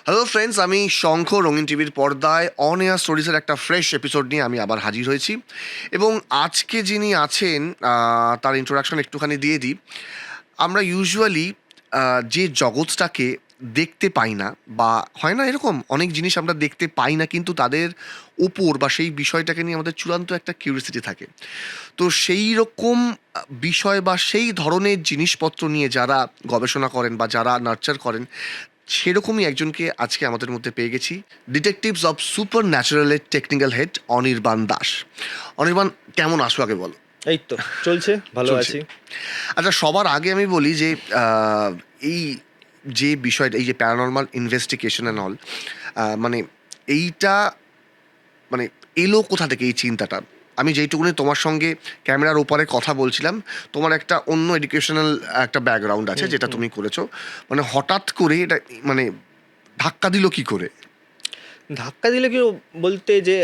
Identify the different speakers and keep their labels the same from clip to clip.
Speaker 1: Hello friends, আমি শঙ্খ রঙিন টিভির পর্দায় অন এয়ার স্টোরিজের একটা ফ্রেশ এপিসোড নিয়ে আমি আবার হাজির হয়েছি। এবং আজকে যিনি আছেন তার ইন্ট্রোডাকশন একটুখানি দিয়ে দিই। আমরা ইউজুয়ালি যে জগৎটাকে দেখতে পাই না, বা হয় না এরকম অনেক জিনিস আমরা দেখতে পাই না, কিন্তু তাদের উপর বা সেই বিষয়টাকে নিয়ে আমাদের চূড়ান্ত একটা কিউরিয়াসিটি থাকে। তো সেই রকম বিষয় বা সেই ধরনের জিনিসপত্র নিয়ে যারা গবেষণা করেন বা যারা নার্চার করেন, সেরকমই একজনকে আজকে আমাদের মধ্যে পেয়ে গেছি। ডিটেকটিভস অফ সুপার ন্যাচারালের টেকনিক্যাল হেড অনির্বাণ দাস। অনির্বাণ, কেমন আসো আগে বলো।
Speaker 2: এই তো চলছে, ভালো
Speaker 1: চলছে।
Speaker 2: আছি।
Speaker 1: আচ্ছা, সবার আগে আমি বলি যে এই যে বিষয়টা, এই যে প্যারানর্মাল ইনভেস্টিগেশন অ্যান্ড অল, মানে এইটা মানে এলো কোথা থেকে এই চিন্তাটা? আমি যেইটুকুনি তোমার সঙ্গে ক্যামেরার ওপারে কথা বলছিলাম, তোমার একটা অন্য এডুকেশনাল একটা ব্যাকগ্রাউন্ড আছে যেটা তুমি করেছো। মানে হঠাৎ করে এটা মানে ধাক্কা দিল কি করে?
Speaker 2: ধাক্কা দিলে কি বলতে যে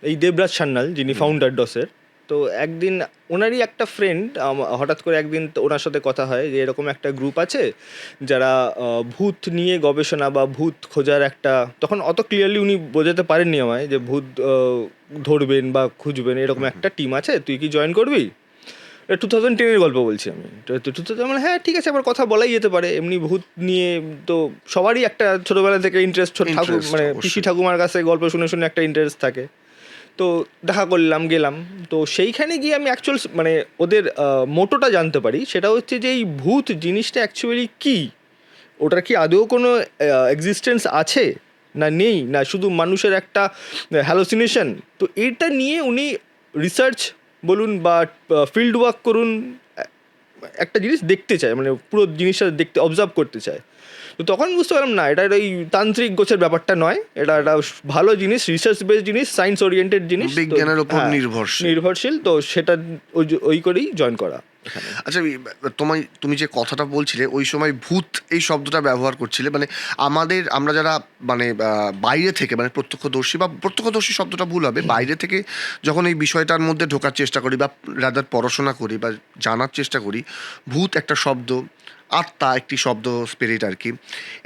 Speaker 2: এই দেবরাজ সান্যাল যিনি ফাউন্ডার ডসের, তো একদিন ওনারই একটা ফ্রেন্ড হঠাৎ করে একদিন ওনার সাথে কথা হয় যে এরকম একটা গ্রুপ আছে যারা ভূত নিয়ে গবেষণা বা ভূত খোঁজার একটা, তখন অত ক্লিয়ারলি উনি বোঝাতে পারেননি আমায় যে ভূত ধরবেন বা খুঁজবেন, এরকম একটা টিম আছে, তুই কি জয়েন করবি? 2010-এর গল্প বলছি আমি। তো 2000 মানে হ্যাঁ ঠিক আছে, আবার কথা বলাই যেতে পারে। এমনি ভূত নিয়ে তো সবারই একটা ছোটোবেলা থেকে ইন্টারেস্ট, ঠাকুর মানে
Speaker 1: অবশ্যই।
Speaker 2: পিসি ঠাকুমার কাছে গল্প শুনে শুনে একটা ইন্টারেস্ট থাকে। তো দেখা করলাম, গেলাম। তো সেইখানে গিয়ে আমি অ্যাকচুয়াল মানে ওদের মোটোটা জানতে পারি, সেটা হচ্ছে যে এই ভূত জিনিসটা অ্যাকচুয়ালি কী, ওটার কি আদৌ কোনো এক্সিস্টেন্স আছে না নেই, না শুধু মানুষের একটা হ্যালোসিনেশন। তো এটা নিয়ে উনি রিসার্চ বলুন বা ফিল্ড ওয়ার্ক করুন, একটা জিনিস দেখতে চায়, মানে পুরো জিনিসটা দেখতে অবজার্ভ করতে চায়। তো তখন বুঝতে পারলাম না, এটা এই তান্ত্রিক গোছের ব্যাপারটা নয়, এটা একটা ভালো জিনিস, রিসার্চ বেসড জিনিস, সায়েন্স ওরিয়েন্টেড জিনিস,
Speaker 1: বিজ্ঞানের ওপর
Speaker 2: নির্ভরশীল। তো সেটা ওই করেই জয়েন করা।
Speaker 1: আচ্ছা, তুমি যে কথাটা বলছিলে ওই সময় ভূত এই শব্দটা ব্যবহার করছিলে, মানে আমরা যারা মানে বাইরে থেকে, মানে প্রত্যক্ষদর্শী, বা প্রত্যক্ষদর্শী শব্দটা ভুল হবে, বাইরে থেকে যখন এই বিষয়টার মধ্যে ঢোকার চেষ্টা করি বা রাদার পড়াশোনা করি বা জানার চেষ্টা করি, ভূত একটা শব্দ, আত্মা একটি শব্দ, স্পিরিট আর কি।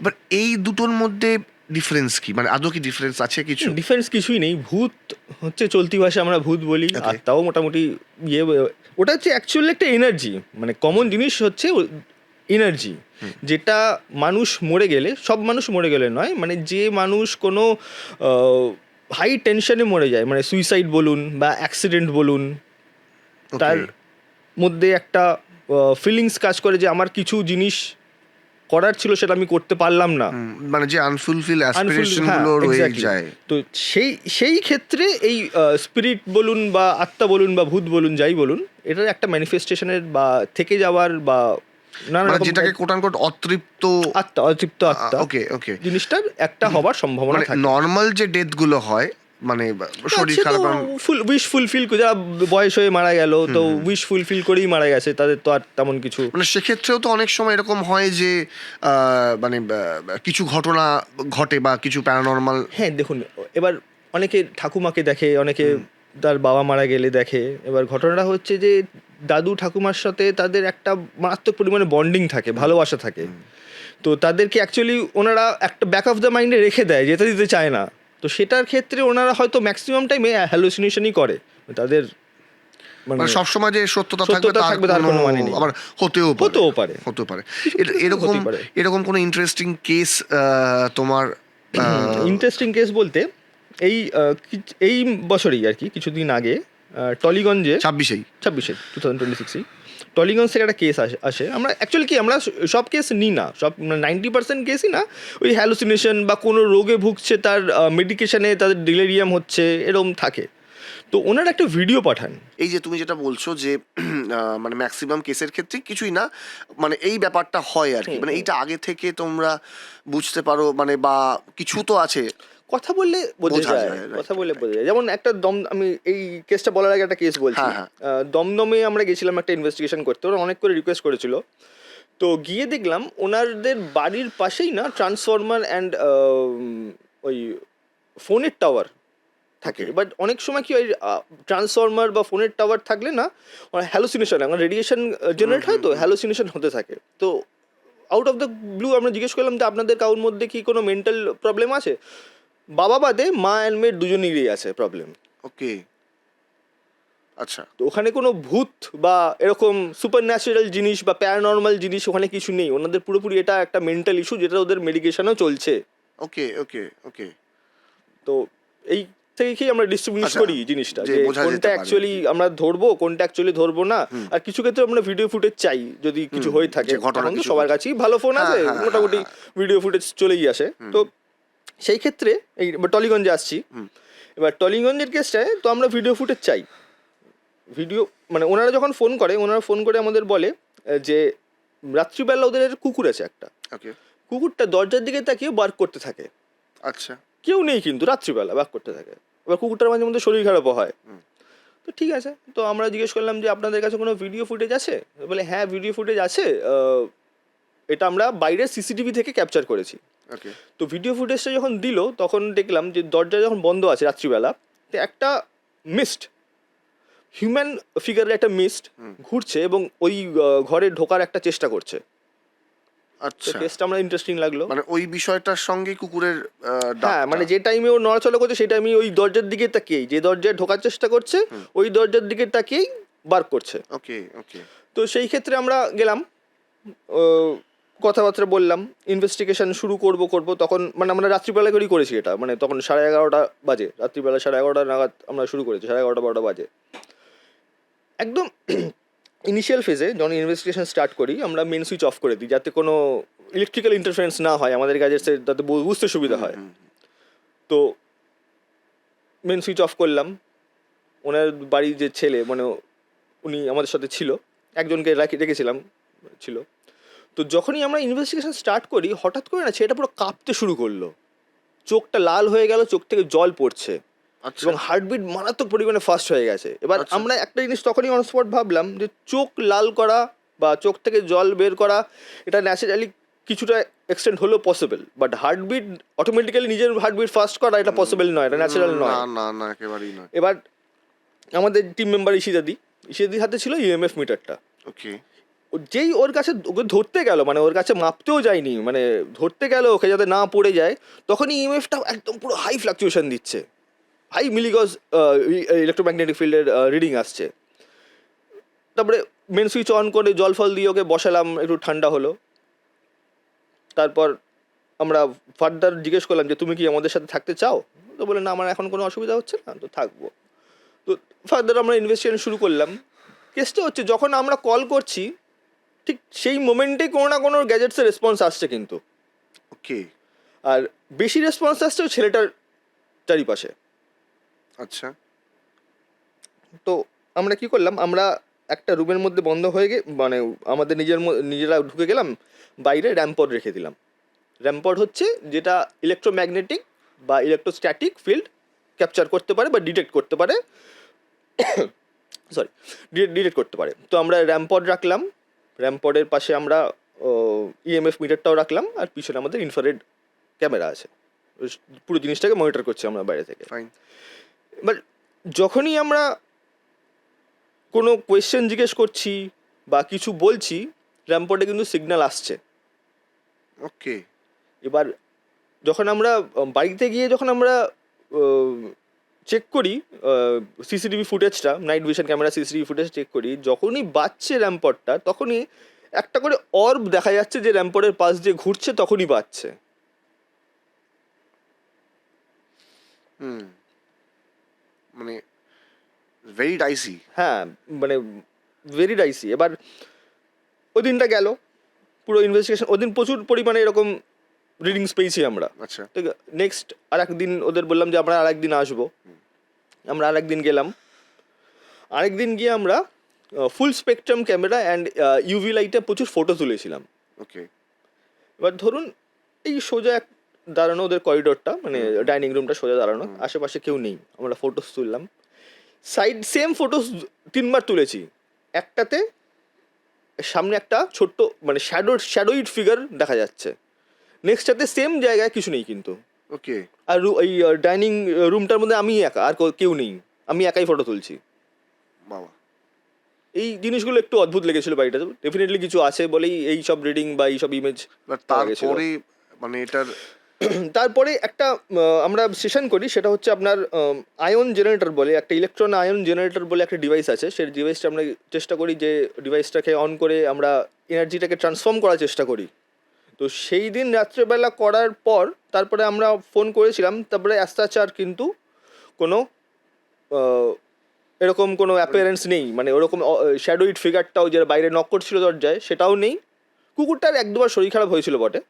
Speaker 1: এবার এই দুটোর মধ্যে ডিফারেন্স কি? মানে আদৌ কি ডিফারেন্স আছে কিছু?
Speaker 2: ডিফারেন্স কিছুই নেই। ভূত হচ্ছে চলতি ভাষায় আমরা ভূত বলি, আত্মাও মোটামুটি ইয়ে, ওটা হচ্ছে অ্যাকচুয়ালি একটা এনার্জি, মানে কমন জিনিস হচ্ছে এনার্জি, যেটা মানুষ মরে গেলে, সব মানুষ মরে গেলে নয়, মানে যে মানুষ কোনো হাই টেনশনে মরে যায়, মানে সুইসাইড বলুন বা অ্যাক্সিডেন্ট বলুন, তার মধ্যে একটা ফিলিংস কাজ করে যে আমার কিছু জিনিস করার ছিল, সেটা আমি করতে পারলাম না,
Speaker 1: মানে যে আনফুলফিল অ্যাসপিরেশন গুলো রয়ে যায়।
Speaker 2: তো সেই ক্ষেত্রে এই স্পিরিট বলুন বা আত্মা বলুন বা ভূত বলুন, যাই বলুন, এটার একটা ম্যানিফেস্টেশনের বা থেকে যাওয়ার বা নানা রকম,
Speaker 1: যেটাকে কোট আনকোট অতৃপ্ত
Speaker 2: আত্মা
Speaker 1: ওকে ওকে
Speaker 2: জিনিসটার একটা হবার সম্ভাবনা থাকে।
Speaker 1: নর্মাল যে ডেথ গুলো হয়, মানে শরীর খারাপ,
Speaker 2: উইশ ফুলফিল, যারা বয়স হয়ে মারা গেল, তো উইশ ফুলফিল করেই মারা গেছে, তাদের তো আর তেমন কিছু,
Speaker 1: মানে সেক্ষেত্রেও তো অনেক সময় এরকম হয় যে মানে কিছু ঘটনা ঘটে বা কিছু প্যারানর্মাল।
Speaker 2: হ্যাঁ দেখুন, এবার অনেকে ঠাকুমাকে দেখে, অনেকে তার বাবা মারা গেলে দেখে। এবার ঘটনাটা হচ্ছে যে দাদু ঠাকুমার সাথে তাদের একটা মারাত্মক পরিমাণে বন্ডিং থাকে, ভালোবাসা থাকে। তো তাদেরকে অ্যাকচুয়ালি ওনারা একটা ব্যাক অফ দ্য মাইন্ডে রেখে দেয়, যেতে দিতে চায় না। তো সেটার ক্ষেত্রে ওনারা হয়তো ম্যাক্সিমাম টাইমে হ্যালুসিনেশনই করে। তাদের
Speaker 1: মানে সবসময় যে সত্যতা থাকবে তার কোনো মানে নেই, আবার হতেও পারে। এরকম কোনো ইন্টারেস্টিং কেস তোমার?
Speaker 2: ইন্টারেস্টিং কেস বলতে এই বছরই আর কি, কিছুদিন আগে টলিগঞ্জে
Speaker 1: 26
Speaker 2: 2026 টলিগঞ্জ থেকে একটা কেস আসে। আমরা অ্যাকচুয়ালি কি, আমরা সব কেস নিই না, সব 90% কেসই না, ওই হ্যালুসিনেশন বা কোনো রোগে ভুগছে, তার মেডিকেশনে তাদের ডিলেরিয়াম হচ্ছে, এরকম থাকে। তো ওনার একটা ভিডিও পাঠান।
Speaker 1: এই যে তুমি যেটা বলছো যে মানে ম্যাক্সিমাম কেসের ক্ষেত্রে কিছুই না, মানে এই ব্যাপারটা হয় আর কি, মানে এইটা আগে থেকে তোমরা বুঝতে পারো, মানে বা কিছু তো আছে,
Speaker 2: কথা বললে বোঝা যায়। যেমন একটা আমি এই কেসটা বলার আগে একটা কেস বলছি। দমদমে আমরা গেছিলাম একটা ইনভেস্টিগেশন করতে, ওরা অনেক করে রিকোয়েস্ট করেছিল। তো গিয়ে দেখলাম ওনাদের বাড়ির পাশেই না ট্রান্সফরমার অ্যান্ড ওই ফোনের টাওয়ার থাকে। বাট অনেক সময় কি ওই ট্রান্সফরমার বা ফোনের টাওয়ার থাকলে না হ্যালুসিনেশন, রেডিয়েশন জেনারেট হয়, তো হ্যালুসিনেশন হতে থাকে। তো আউট অফ দ্য ব্লু আমরা জিজ্ঞেস করলাম যে আপনাদের কারোর মধ্যে কি কোনো মেন্টাল প্রবলেম আছে? বাবা বাদে মা অ্যান্ড মেয়ের দুজনেরই আছে প্রবলেম।
Speaker 1: ওকে, আচ্ছা।
Speaker 2: তো ওখানে কোনো ভূত বা এরকম সুপার ন্যাচারাল জিনিস বা প্যারানর্মাল জিনিস ওখানে কিছু নেই, ওনাদের পুরোপুরি এটা একটা মেন্টাল ইস্যু যেটা ওদের মেডিকেশনও চলছে।
Speaker 1: ওকে, ওকে, ওকে।
Speaker 2: তো এই থেকেই আমরা ডিস্ট্রিবিউট
Speaker 1: আচ্ছা,
Speaker 2: করি জিনিসটা,
Speaker 1: যে
Speaker 2: যে
Speaker 1: বোঝা যেতে
Speaker 2: কোনটা
Speaker 1: পারে।
Speaker 2: অ্যাকচুয়ালি আমরা ধরবো, কোনটা অ্যাকচুয়ালি ধরবো না। আর কিছু ক্ষেত্রে আমরা ভিডিও ফুটেজ চাই যদি কিছু হয়ে থাকে,
Speaker 1: যে ঘটনা
Speaker 2: তখন তো
Speaker 1: কিছু
Speaker 2: সবার
Speaker 1: ঘটে।
Speaker 2: কাছেই ভালো ফোন
Speaker 1: হ্যাঁ,
Speaker 2: আছে,
Speaker 1: হ্যাঁ,
Speaker 2: মোটামুটি
Speaker 1: হ্যাঁ,
Speaker 2: ভিডিও ফুটেজ চলেই আসে। তো সেই ক্ষেত্রে এই এবার টলিগঞ্জে আসছি। এবার টলিগঞ্জের কেসটায় তো আমরা ভিডিও ফুটেজ চাই। ভিডিও মানে ওনারা যখন ফোন করে আমাদের বলে যে রাত্রিবেলা ওদের কুকুর আছে একটা,
Speaker 1: ওকে,
Speaker 2: কুকুরটা দরজার দিকে তাকিয়ে বার্ক করতে থাকে।
Speaker 1: আচ্ছা।
Speaker 2: কেউ নেই কিন্তু রাত্রিবেলা বার্ক করতে থাকে। এবার কুকুরটার মাঝে মধ্যে শরীর খারাপও হয়। তো ঠিক আছে, তো আমরা জিজ্ঞেস করলাম যে আপনাদের কাছে কোনো ভিডিও ফুটেজ আছে? বলে হ্যাঁ ভিডিও ফুটেজ আছে, এটা আমরা বাইরের সিসিটিভি থেকে ক্যাপচার করেছি।
Speaker 1: ওকে,
Speaker 2: তো ভিডিও ফুটেজটা যখন দিল তখন দেখলাম যে দরজা যখন বন্ধ আছে রাত্রিবেলা, তো একটা মিস্ট, হিউম্যান ফিগারের একটা মিস্ট ঘুরছে এবং ওই ঘরে ঢোকার একটা চেষ্টা করছে। তো
Speaker 1: আচ্ছা।
Speaker 2: কেসটা আমরা ইন্টারেস্টিং লাগলো।
Speaker 1: মানে ওই বিষয়টার সঙ্গে কুকুরের
Speaker 2: হ্যাঁ, মানে যে টাইমে ও নড়াচড়া করছে সেই টাইমে ওই দরজার দিকে তাকিয়েই, যে দরজায় ঢোকার চেষ্টা করছে ওই দরজার দিকে তাকিয়েই বার্ক করছে।
Speaker 1: ওকে, ওকে,
Speaker 2: তো সেই ক্ষেত্রে আমরা গেলাম, কথাবার্তা বললাম, ইনভেস্টিগেশন শুরু করব তখন মানে আমরা রাত্রিবেলা করেই করেছি এটা, মানে তখন 11:30 বাজে, রাত্রিবেলা 11:30 নাগাদ আমরা শুরু করেছি, 11:30-12 বাজে একদম। ইনিশিয়াল ফেজে যখন ইনভেস্টিগেশন স্টার্ট করি আমরা মেন সুইচ অফ করে দিই যাতে কোনো ইলেকট্রিক্যাল ইন্টারফারেন্স না হয়, আমাদের কাজের যাতে বুঝতে সুবিধা হয়। তো মেন সুইচ অফ করলাম। ওনার বাড়ির যে ছেলে মানে উনি আমাদের সাথে ছিল, একজনকে রেখেছিলাম ছিল। তো যখনই আমরা ইনভেস্টিগেশন স্টার্ট করি হঠাৎ করে না সেটা পুরো কাঁপতে শুরু করলো, চোখটা লাল হয়ে গেল, চোখ থেকে জল পড়ছে
Speaker 1: আচ্ছা,
Speaker 2: এবং হার্টবিট মারাত্মক পরিমাণে ফাস্ট হয়ে গেছে। এবার
Speaker 1: আচ্ছা।
Speaker 2: আমরা একটা জিনিস তখনই অন স্পট ভাবলাম যে চোখ লাল করা বা চোখ থেকে জল বের করা এটা ন্যাচারালি কিছুটা এক্সটেন্ড হলেও পসিবল, বাট হার্টবিট অটোমেটিক্যালি নিজের হার্টবিট ফাস্ট করা এটা পসিবল নয়, এটা ন্যাচারাল নয়।
Speaker 1: না, না, না, একেবারেই নয়।
Speaker 2: এবার আমাদের টিম মেম্বার ইশিদাদির হাতে ছিল ইএমএফ মিটারটা।
Speaker 1: ওকে,
Speaker 2: যেই ওর কাছে ওকে ধরতে গেল, মানে ওর কাছে মাপতেও যায়নি, মানে ধরতে গেল ওকে যাতে না পড়ে যায়, তখনই ইএমএফটা একদম পুরো হাই ফ্লাকচুয়েশন দিচ্ছে, হাই মিলিগজ ইলেকট্রোম্যাগনেটিক ফিল্ডের রিডিং আসছে। তারপরে মেন সুইচ অন করে জল ফল দিয়ে ওকে বসালাম, একটু ঠান্ডা হলো। তারপর আমরা ফার্দার জিজ্ঞেস করলাম যে তুমি কি আমাদের সাথে থাকতে চাও? তো বলে না, আমার এখন কোনো অসুবিধা হচ্ছে না, তো থাকবো। তো ফার্দার আমরা ইনভেস্টিগেশন শুরু করলাম। কেসটা হচ্ছে যখন আমরা কল করছি ঠিক সেই মোমেন্টেই কোনো না কোনো গ্যাজেটসের রেসপন্স আসছে কিন্তু,
Speaker 1: ওকে,
Speaker 2: আর বেশি রেসপন্স আসছে ওই ছেলেটার চারিপাশে।
Speaker 1: আচ্ছা,
Speaker 2: তো আমরা কি করলাম, আমরা একটা রুমের মধ্যে বন্ধ হয়ে মানে আমাদের নিজেরা ঢুকে গেলাম, বাইরে র্যাম্পড রেখে দিলাম। র্যাম্পড হচ্ছে যেটা ইলেকট্রোম্যাগনেটিক বা ইলেকট্রোস্ট্যাটিক ফিল্ড ক্যাপচার করতে পারে বা ডিটেক্ট করতে পারে, সরি ডিটেক্ট করতে পারে। তো আমরা র্যাম্পড রাখলাম, র্যাম্পডের পাশে আমরা ইএমএফ মিটারটাও রাখলাম, আর পিছনে আমাদের ইনফ্রারেড ক্যামেরা আছে, পুরো জিনিসটাকে মনিটর করছি আমরা বাইরে থেকে।
Speaker 1: ফাইন।
Speaker 2: এবার যখনই আমরা কোনো কোয়েশ্চেন জিজ্ঞেস করছি বা কিছু বলছি র্যাম্পডে কিন্তু সিগন্যাল আসছে।
Speaker 1: ওকে,
Speaker 2: এবার যখন আমরা বাড়িতে গিয়ে যখন আমরা চেক করি সিসিটিভি ফুটেজটা, night vision camera CCTV footage check করি, যখনই বাজছে র্যাম্পডটা তখনই একটা করে অর্ব দেখা যাচ্ছে যে র্যাম্পডের পাশ দিয়ে ঘুরছে, তখনই বাজছে।
Speaker 1: মানে ভেরি ডাইসি।
Speaker 2: হ্যাঁ, মানে ভেরি ডাইসি। এবার ওই দিনটা গেল, পুরো ইনভেস্টিগেশন ওদিন প্রচুর পরিমাণে এরকম রিডিংস পেয়েছি আমরা।
Speaker 1: আচ্ছা,
Speaker 2: ঠিক আছে, নেক্সট আর একদিন ওদের বললাম যে আমরা আর একদিন আসবো। আমরা আর একদিন গেলাম, আরেকদিন গিয়ে আমরা ফুল স্পেকট্রাম ক্যামেরা অ্যান্ড ইউভি লাইটে প্রচুর ফটো তুলেছিলাম।
Speaker 1: ওকে,
Speaker 2: এবার ধরুন এই সোজা এক দাঁড়ানো ওদের করিডোরটা, মানে ডাইনিং রুমটা সোজা দাঁড়ানো, আশেপাশে কেউ নেই, আমরা ফটোস তুললাম। সাইড সেম ফটোস 3বার তুলেছি। একটাতে সামনে একটা ছোট্ট মানে শ্যাডোইড ফিগার দেখা যাচ্ছে, নেক্সটটাতে সেম জায়গায় কিছু নেই কিন্তু।
Speaker 1: ওকে,
Speaker 2: আর এই ডাইনিং রুমটার মধ্যে আমি একা, আর কেউ নেই, আমি একাই ফটো তুলছি।
Speaker 1: বাবা।
Speaker 2: এই জিনিসগুলো একটু অদ্ভুত লেগেছিল বাড়িটাতে। ডেফিনেটলি কিছু আছে বলেই এই সব রিডিং বা এই সব ইমেজ।
Speaker 1: এবার তারপরে মানে এটার
Speaker 2: তারপরে একটা আমরা সেশন করি, সেটা হচ্ছে আপনার আয়ন জেনারেটর বলে, একটা ইলেকট্রন আয়ন জেনারেটর বলে একটা ডিভাইস আছে। সেই ডিভাইসটা আমরা চেষ্টা করি যে ডিভাইসটাকে অন করে আমরা এনার্জিটাকে ট্রান্সফর্ম করার চেষ্টা করি। তো সেই দিন রাত্রেবেলা করার পর তারপরে আমরা ফোন করেছিলাম, তারপরে অ্যাস্তাচার কিন্তু কোনো এরকম কোনো অ্যাপিয়ারেন্স নেই, মানে ওরকম শ্যাডোইড ফিগারটাও যে বাইরে নক করছিল দরজায় সেটাও নেই। কুকুরটার এক দুবার শরীর খারাপ হয়েছিল বটে,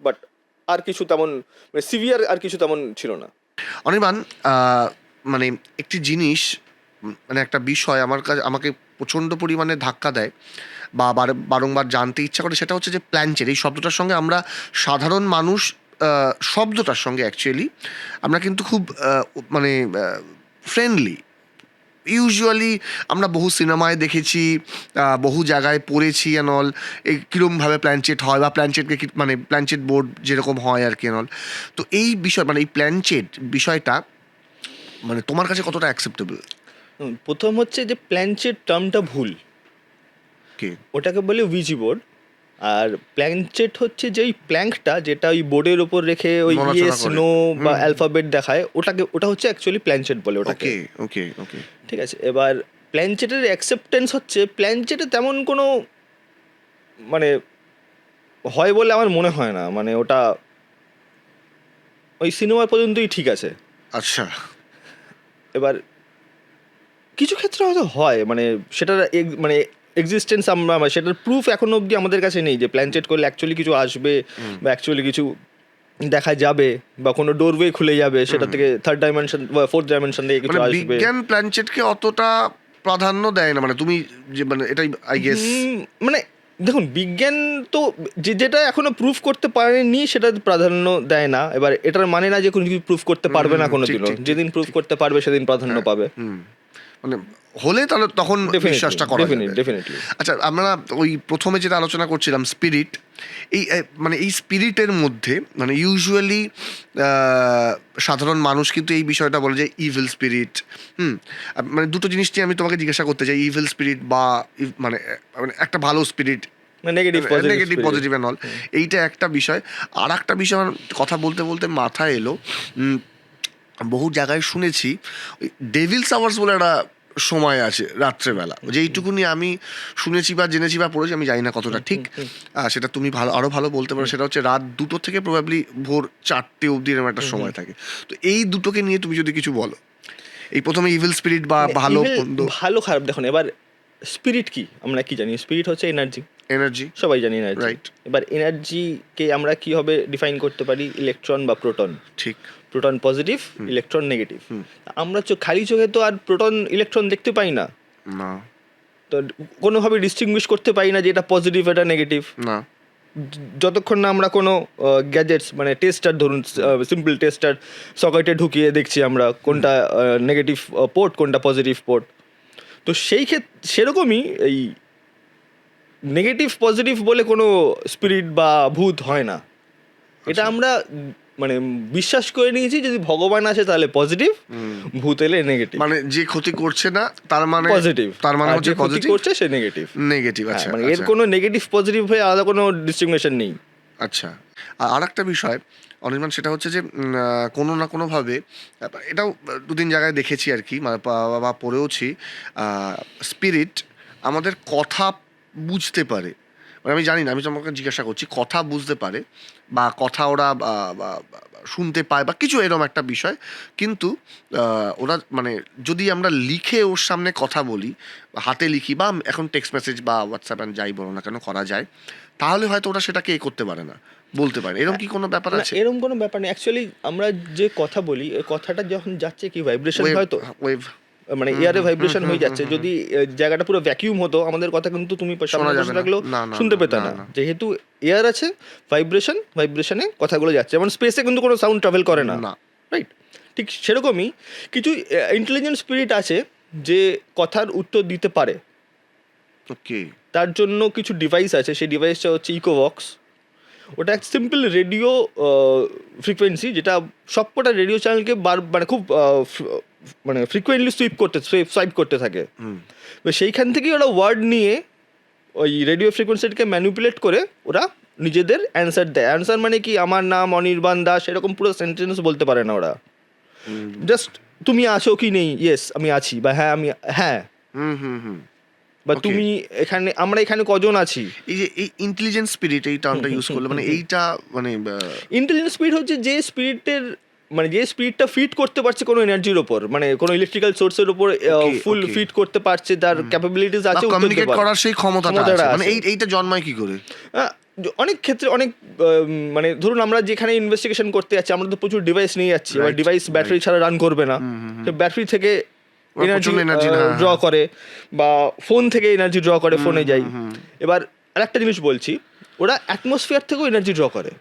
Speaker 2: বাট আর কিছু তেমন মানে সিভিয়ার আর কিছু তেমন ছিল না।
Speaker 1: অনির্বাণ, মানে একটি জিনিস, মানে একটা বিষয় আমাকে প্রচণ্ড পরিমাণে ধাক্কা দেয় বা বারংবার জানতে ইচ্ছা করে, সেটা হচ্ছে যে প্ল্যানচেট এই শব্দটার সঙ্গে আমরা সাধারণ মানুষ, শব্দটার সঙ্গে অ্যাকচুয়ালি আমরা কিন্তু খুব মানে ফ্রেন্ডলি। ইউজুয়ালি আমরা বহু সিনেমায় দেখেছি, বহু জায়গায় পড়েছি অ্যান্ড অল, এই কীরকমভাবে প্ল্যানচেট হয় বা প্ল্যানচেটকে মানে প্ল্যানচেট বোর্ড যেরকম হয় আর কি অ্যান্ড অল। তো এই বিষয় মানে এই প্ল্যানচেট বিষয়টা মানে তোমার কাছে কতটা অ্যাকসেপ্টেবল?
Speaker 2: প্রথম হচ্ছে যে প্ল্যানচেট টার্মটা ভুল,
Speaker 1: কে
Speaker 2: ওটাকে বলে উইজি বোর্ড। আর প্ল্যানচেট হচ্ছে যে ওই প্ল্যাঙ্কটা যেটা ওই বোর্ডের ওপর রেখে ওই
Speaker 1: নড়াচড়া
Speaker 2: ইয়েস
Speaker 1: করে।
Speaker 2: নো বা অ্যালফাবেট দেখায়, ওটা হচ্ছে অ্যাকচুয়ালি প্ল্যানচেট বলে ওটাকে।
Speaker 1: ওকে ওকে ওকে
Speaker 2: ঠিক আছে, এবার প্ল্যানচেটের অ্যাকসেপ্টেন্স হচ্ছে, প্ল্যানচেটে তেমন কোনো মানে হয় বলে আমার মনে হয় না, মানে ওটা ওই সিনেমা পর্যন্তই ঠিক আছে।
Speaker 1: আচ্ছা,
Speaker 2: এবার কিছু ক্ষেত্রে হয়তো হয়, মানে সেটার মানে এক্সিস্টেন্স আমরা সেটার প্রুফ এখনো অবধি আমাদের কাছে নেই যে প্ল্যানচেট করলে অ্যাকচুয়ালি কিছু আসবে বা অ্যাকচুয়ালি কিছু দেখা যাবে বা কোনো ডোরওয়ে খুলে যাবে সেটা থেকে থার্ড ডাইমেনশন বা ফোর্থ ডাইমেনশন থেকে কিছু
Speaker 1: মানে
Speaker 2: আসবে।
Speaker 1: বিজ্ঞান প্ল্যানচেটকে অতটা প্রাধান্য দেয় না, মানে তুমি যে মানে এটাই আই গেস।
Speaker 2: মানে দেখুন, বিজ্ঞান তো যেটা এখনো প্রুফ করতে পারেনি সেটা প্রাধান্য দেয় না। এবার এটার মানে না যে কোনো কিছু প্রুফ করতে পারবে না কোনোদিনও, যেদিন প্রুফ করতে পারবে সেদিন প্রাধান্য পাবে।
Speaker 1: মানে হলে তাহলে তখন বিশ্বাসটা করা যাবে।
Speaker 2: ডেফিনেটলি।
Speaker 1: আচ্ছা, আমরা ওই প্রথমে যেটা আলোচনা করছিলাম স্পিরিট, এই মানে এই স্পিরিটের মধ্যে মানে ইউজুয়ালি সাধারণ মানুষ কিন্তু এই বিষয়টা বলে যে ইভিল স্পিরিট। মানে দুটো জিনিস নিয়ে আমি তোমাকে জিজ্ঞাসা করতে চাই, ইভিল স্পিরিট বা মানে মানে একটা ভালো spirit,
Speaker 2: negative
Speaker 1: positive and all, এইটা একটা বিষয়। আর একটা বিষয় আমার কথা বলতে বলতে মাথায় এলো, বহু জায়গায় শুনেছি ওই ডেভিলস আওয়ার্স বলে একটা সময় আছে রাত্রেবেলা, যেইটুকুনি আমি শুনেছি বা জেনেছি বা পড়েছি, আমি জানি না কতটা ঠিক, সেটা তুমি আরও ভালো বলতে পারো। সেটা হচ্ছে রাত 2টো থেকে প্রবাবলি ভোর 4টে অবধি এরকম একটা সময় থাকে। তো এই দুটোকে নিয়ে তুমি যদি কিছু বলো, এই প্রথমে ইভিল স্পিরিট বা ভালো
Speaker 2: ভালো খারাপ। দেখুন, এবার স্পিরিট কি আমরা কি জানি? স্পিরিট হচ্ছে এনার্জি, সবাই জানি এনার্জি, রাইট? এবার এনার্জিকে আমরা কিভাবে ডিফাইন করতে পারি? ইলেকট্রন বা প্রোটন।
Speaker 1: ঠিক,
Speaker 2: প্রোটন পজিটিভ, ইলেকট্রন নেগেটিভ। আমরা খালি চোখে তো আর প্রোটন ইলেকট্রন দেখতে পাই না, তো কোনোভাবে ডিস্টিংগুইশ করতে পারি না যে এটা পজিটিভ এটা নেগেটিভ
Speaker 1: না,
Speaker 2: যতক্ষণ না আমরা কোনো গ্যাজেটস মানে টেস্টার, ধরুন সিম্পল টেস্টার সকেটে ঢুকিয়ে দেখছি আমরা কোনটা নেগেটিভ পোর্ট কোনটা পজিটিভ পোর্ট। তো সেই ক্ষেত্রে সেরকমই এই নেগেটিভ পজিটিভ বলে কোনো স্পিরিট বা ভূত হয় না। এটা আমরা মানে বিশ্বাস করে নিয়েছি যদি ভগবান আছে তাহলে পজিটিভ, ভূত এলে নেগেটিভ।
Speaker 1: মানে যে ক্ষতি করছে না তার মানে
Speaker 2: পজিটিভ,
Speaker 1: তার মানে হচ্ছে
Speaker 2: যে ক্ষতি করছে সে নেগেটিভ।
Speaker 1: আচ্ছা,
Speaker 2: মানে এর কোনো নেগেটিভ পজিটিভ হয়ে আলাদা কোনো ডিস্টিংগুইশন নেই।
Speaker 1: আচ্ছা, আর একটা বিষয় অনির্বাণ, সেটা হচ্ছে যে কোনো না কোনোভাবে এটাও 2-3 জায়গায় দেখেছি আর কি, বা পড়েওছি, স্পিরিট আমাদের কথা বুঝতে পারে। মানে আমি জানি না, আমি তোমাকে জিজ্ঞাসা করছি, কথা বুঝতে পারে বা কথা ওরা শুনতে পায় বা কিছু এরকম একটা বিষয়, কিন্তু ওরা মানে যদি আমরা লিখে ওর সামনে কথা বলি, হাতে লিখি বা এখন টেক্সট মেসেজ বা হোয়াটসঅ্যাপ যাই বলো না কেন করা যায়, তাহলে হয়তো ওরা সেটাকে করতে পারে না, বলতে পারে। এরকম কি কোনো ব্যাপার আছে?
Speaker 2: এরকম কোনো ব্যাপার নেই। অ্যাকচুয়ালি আমরা যে কথা বলি, কথাটা যখন যাচ্ছে কি ভাইব্রেশন, হয়তো
Speaker 1: ওয়েভ
Speaker 2: মানে এয়ারে ভাইব্রেশন হয়ে যাচ্ছে। যদি জায়গাটা পুরো ভ্যাকিউম হতো আমাদের কথা কিন্তু তুমি সামনে বসে থাকলেও শুনতে পেতে না। যেহেতু এয়ার আছে, ভাইব্রেশনে কথাগুলো যাচ্ছে। যেমন স্পেসে কিন্তু কোনো সাউন্ড ট্রাভেল করে না, রাইট? ঠিক সেরকমই কিছু ইন্টেলিজেন্ট স্পিরিট আছে যে কথার উত্তর দিতে পারে।
Speaker 1: ওকে,
Speaker 2: তার জন্য কিছু ডিভাইস আছে, সেই ডিভাইসটা হচ্ছে ইকোভক্স। ওটা এক সিম্পল রেডিও ফ্রিকোয়েন্সি যেটা সবকটা রেডিও চ্যানেলকে মানে খুব মানে ফ্রিকোয়েন্টলি সোয়াইপ করতে থাকে।
Speaker 1: হুম
Speaker 2: তো সেইখান থেকেই ওরা ওয়ার্ড নিয়ে ওই রেডিও ফ্রিকোয়েন্সিটাকে ম্যানিপুলেট করে ওরা নিজেদের অ্যান্সার দেয়। অ্যান্সার মানে কি, আমার নাম অনির্বাণ দাস, এরকম পুরো সেন্টেন্স বলতে পারে না ওরা।
Speaker 1: হুম
Speaker 2: জাস্ট তুমি আছো কি নেই, ইয়েস আমি আছি, বা হ্যাঁ আমি হ্যাঁ,
Speaker 1: হুম হুম হুম
Speaker 2: বা
Speaker 1: Okay.
Speaker 2: তুমি এখানে, আমরা এখানে কজন আছি।
Speaker 1: এই যে এই ইন্টেলিজেন্ট স্পিরিট এই টার্মটা ইউজ করলো, মানে এইটা মানে
Speaker 2: ইন্টেলিজেন্ট স্পিরিট হচ্ছে যে স্পিরিটের, মানে যে স্পিরিটটা ফিট করতে পারছে কোনো এনার্জির ওপর, মানে কোনো ইলেকট্রিক্যাল সোর্সের ওপর ফুল
Speaker 1: okay.
Speaker 2: ফিট করতে পারছে, তার ক্যাপাবিলিটিস আছে, উত্তর দিতে
Speaker 1: কমিউনিকেট
Speaker 2: পারে।
Speaker 1: করার সেই ক্ষমতাটা
Speaker 2: ক্ষমতাটা
Speaker 1: আছে, মানে
Speaker 2: আছে।
Speaker 1: এইটা জন্মায় কি করে?
Speaker 2: অনেক ক্ষেত্রে অনেক মানে ধরুন আমরা যেখানে ইনভেস্টিগেশন করতে যাচ্ছি, আমরা তো প্রচুর ডিভাইস নিয়ে যাচ্ছি, এবার
Speaker 1: Right,
Speaker 2: ডিভাইস ব্যাটারি ছাড়া রান করবে না, তো ব্যাটারি থেকে এনার্জি
Speaker 1: প্রচুর energy, হ্যাঁ,
Speaker 2: ড্র
Speaker 1: হ্যাঁ।
Speaker 2: করে, বা ফোন থেকে এনার্জি ড্র করে, ফোনে যাই। এবার আরেকটা জিনিস বলছি, ওরা অ্যাটমসফিয়ার থেকেও এনার্জি ড্র করে।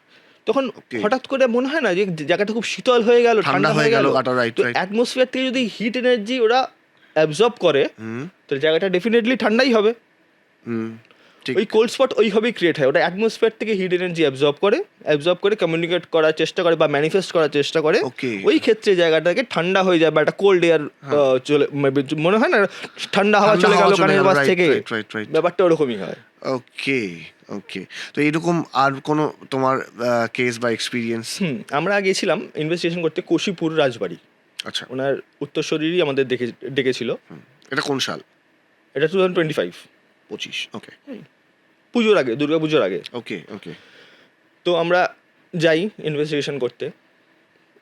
Speaker 2: তখন
Speaker 1: Okay.
Speaker 2: হঠাৎ করে মনে হয় না যে জায়গাটা খুব শীতল হয়ে গেল, ঠান্ডা হয়ে গেল,
Speaker 1: right,
Speaker 2: তো
Speaker 1: right.
Speaker 2: অ্যাটমসফিয়ার থেকে যদি হিট এনার্জি ওরা অ্যাবজর্ব করে,
Speaker 1: হুম
Speaker 2: তো জায়গাটা ডেফিনেটলি ঠান্ডাই হবে।
Speaker 1: হুম ঠিক।
Speaker 2: ওই কোল্ড স্পট ওইভাবেই ক্রিয়েট হয়, ওটা অ্যাটমসফিয়ার থেকে হিট এনার্জি অ্যাবজর্ব করে কমিউনিকেট করার চেষ্টা করে বা ম্যানিফেস্ট করার চেষ্টা করে।
Speaker 1: Okay.
Speaker 2: ওই ক্ষেত্রে জায়গাটাকে ঠান্ডা হয়ে যায়, বা একটা কোল্ড এয়ার চলে, মনে হয় না ঠান্ডা হাওয়া চলে গেল কানের পাশ থেকে,
Speaker 1: রাইট।
Speaker 2: ব্যাপারটা ওরকমই হয়।
Speaker 1: ওকে ওকে, তো এইরকম আর কোনো তোমার কেস বা এক্সপিরিয়েন্স?
Speaker 2: আমরা গেছিলাম ইনভেস্টিগেশন করতে কোশিপুর রাজবাড়ি,
Speaker 1: আচ্ছা,
Speaker 2: ওনার উত্তরসূরিরই আমাদের ডেকেছিল।
Speaker 1: এটা কোন সাল?
Speaker 2: এটা 2025,
Speaker 1: 25। ওকে
Speaker 2: পুজোর আগে, দুর্গা পুজোর আগে।
Speaker 1: ওকে ওকে
Speaker 2: তো আমরা যাই ইনভেস্টিগেশন করতে।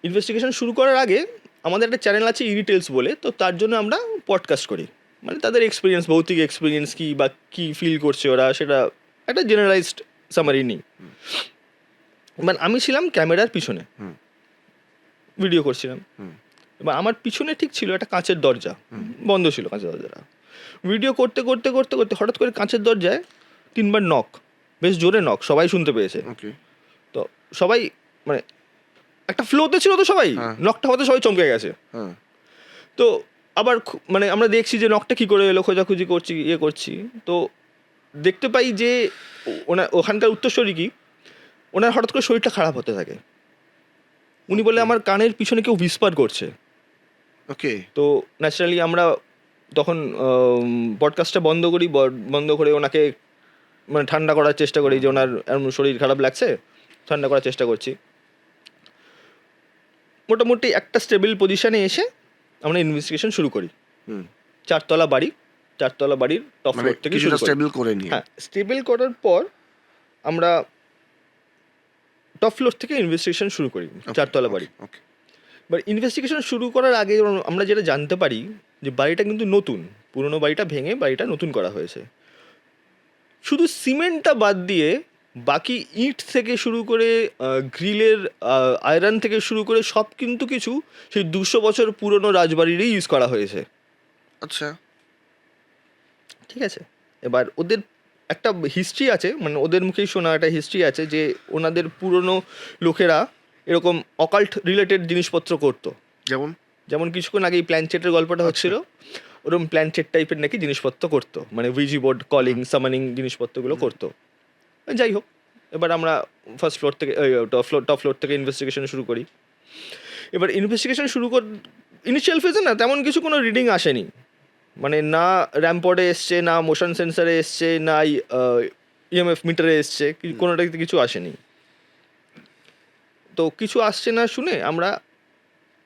Speaker 2: ইনভেস্টিগেশন শুরু করার আগে আমাদের একটা চ্যানেল আছে ইরিটেলস বলে, তো তার জন্য আমরা পডকাস্ট করি, মানে তাদের এক্সপিরিয়েন্স, ভৌতিক এক্সপিরিয়েন্স কী বা কী ফিল করছে ওরা, সেটা একটা জেনারেলাইজড সামারি নিই। মানে আমি ছিলাম ক্যামেরার পিছনে, ভিডিও করছিলাম। এবার আমার পিছনে ঠিক ছিল একটা কাঁচের দরজা, বন্ধ ছিল কাঁচের দরজাটা। ভিডিও করতে করতে করতে করতে হঠাৎ করে কাঁচের দরজায় 3বার নক, বেশ জোরে নক, সবাই শুনতে পেয়েছে।
Speaker 1: ওকে
Speaker 2: তো সবাই মানে একটা ফ্লোতে ছিল, তো সবাই
Speaker 1: হ্যাঁ।
Speaker 2: নকটা হতে সবাই চমকে গেছে।
Speaker 1: হ্যাঁ
Speaker 2: তো আবার মানে আমরা দেখছি যে নকটা কী করে এলো, খোঁজাখুঁজি করছি, ইয়ে করছি। তো দেখতে পাই যে ওখানকার উত্তরসূরি কি, ওনার হঠাৎ করে শরীরটা খারাপ হতে থাকে। উনি বলে আমার কানের পিছনে কেউ হুইসপার করছে।
Speaker 1: ওকে
Speaker 2: তো ন্যাচারালি আমরা তখন পডকাস্টটা বন্ধ করে ওনাকে মানে ঠান্ডা করার চেষ্টা করি, যে ওনার এমন শরীর খারাপ লাগছে, ঠান্ডা করার চেষ্টা করছি। মোটামুটি একটা স্টেবল পজিশনে এসে আমরা ইনভেস্টিগেশন শুরু করি। 4তলা বাড়ির টপ
Speaker 1: মানে
Speaker 2: ফ্লোর থেকে
Speaker 1: কিছুটা
Speaker 2: শুরু করি।
Speaker 1: স্টেবল করে নিয়ে।
Speaker 2: হ্যাঁ, স্টেবল করার পর আমরা টপ ফ্লোর থেকে ইনভেস্টিগেশন শুরু করি, 4তলা বাড়ি।
Speaker 1: ওকে
Speaker 2: এবার ইনভেস্টিগেশন শুরু করার আগে আমরা যেটা জানতে পারি যে বাড়িটা কিন্তু নতুন, পুরনো বাড়িটা ভেঙে বাড়িটা নতুন করা হয়েছে। শুধু সিমেন্টটা বাদ দিয়ে বাকি ইট থেকে শুরু করে গ্রিলের আয়রন থেকে শুরু করে সব কিন্তু কিছু সেই 200 বছর পুরনো রাজবাড়িরই ইউজ করা হয়েছে।
Speaker 1: আচ্ছা
Speaker 2: ঠিক আছে, এবার ওদের একটা হিস্ট্রি আছে, মানে ওদের মুখেই শোনা একটা হিস্ট্রি আছে যে ওনাদের পুরনো লোকেরা এরকম অকাল্ট রিলেটেড জিনিসপত্র করতো। যেমন কিছুক্ষণ আগে এই প্ল্যানচেটের গল্পটা হচ্ছিল, ওরকম প্ল্যানচেট টাইপের নাকি জিনিসপত্র করতো, মানে উইজি বোর্ড, কলিং, সামানিং জিনিসপত্রগুলো করতো। যাই হোক, এবার আমরা ফার্স্ট ফ্লোর থেকে টপ ফ্লোর থেকে ইনভেস্টিগেশন শুরু করি। এবার ইনভেস্টিগেশন ইনিশিয়াল ফেজে না তেমন কিছু কোনো রিডিং আসেনি, মানে না র্যাম্পডে এসছে, না মোশন সেন্সারে এসছে, না ইএমএফ মিটারে এসছে, কোনোটাতে কিছু আসেনি। তো কিছু আসছে না শুনে আমরা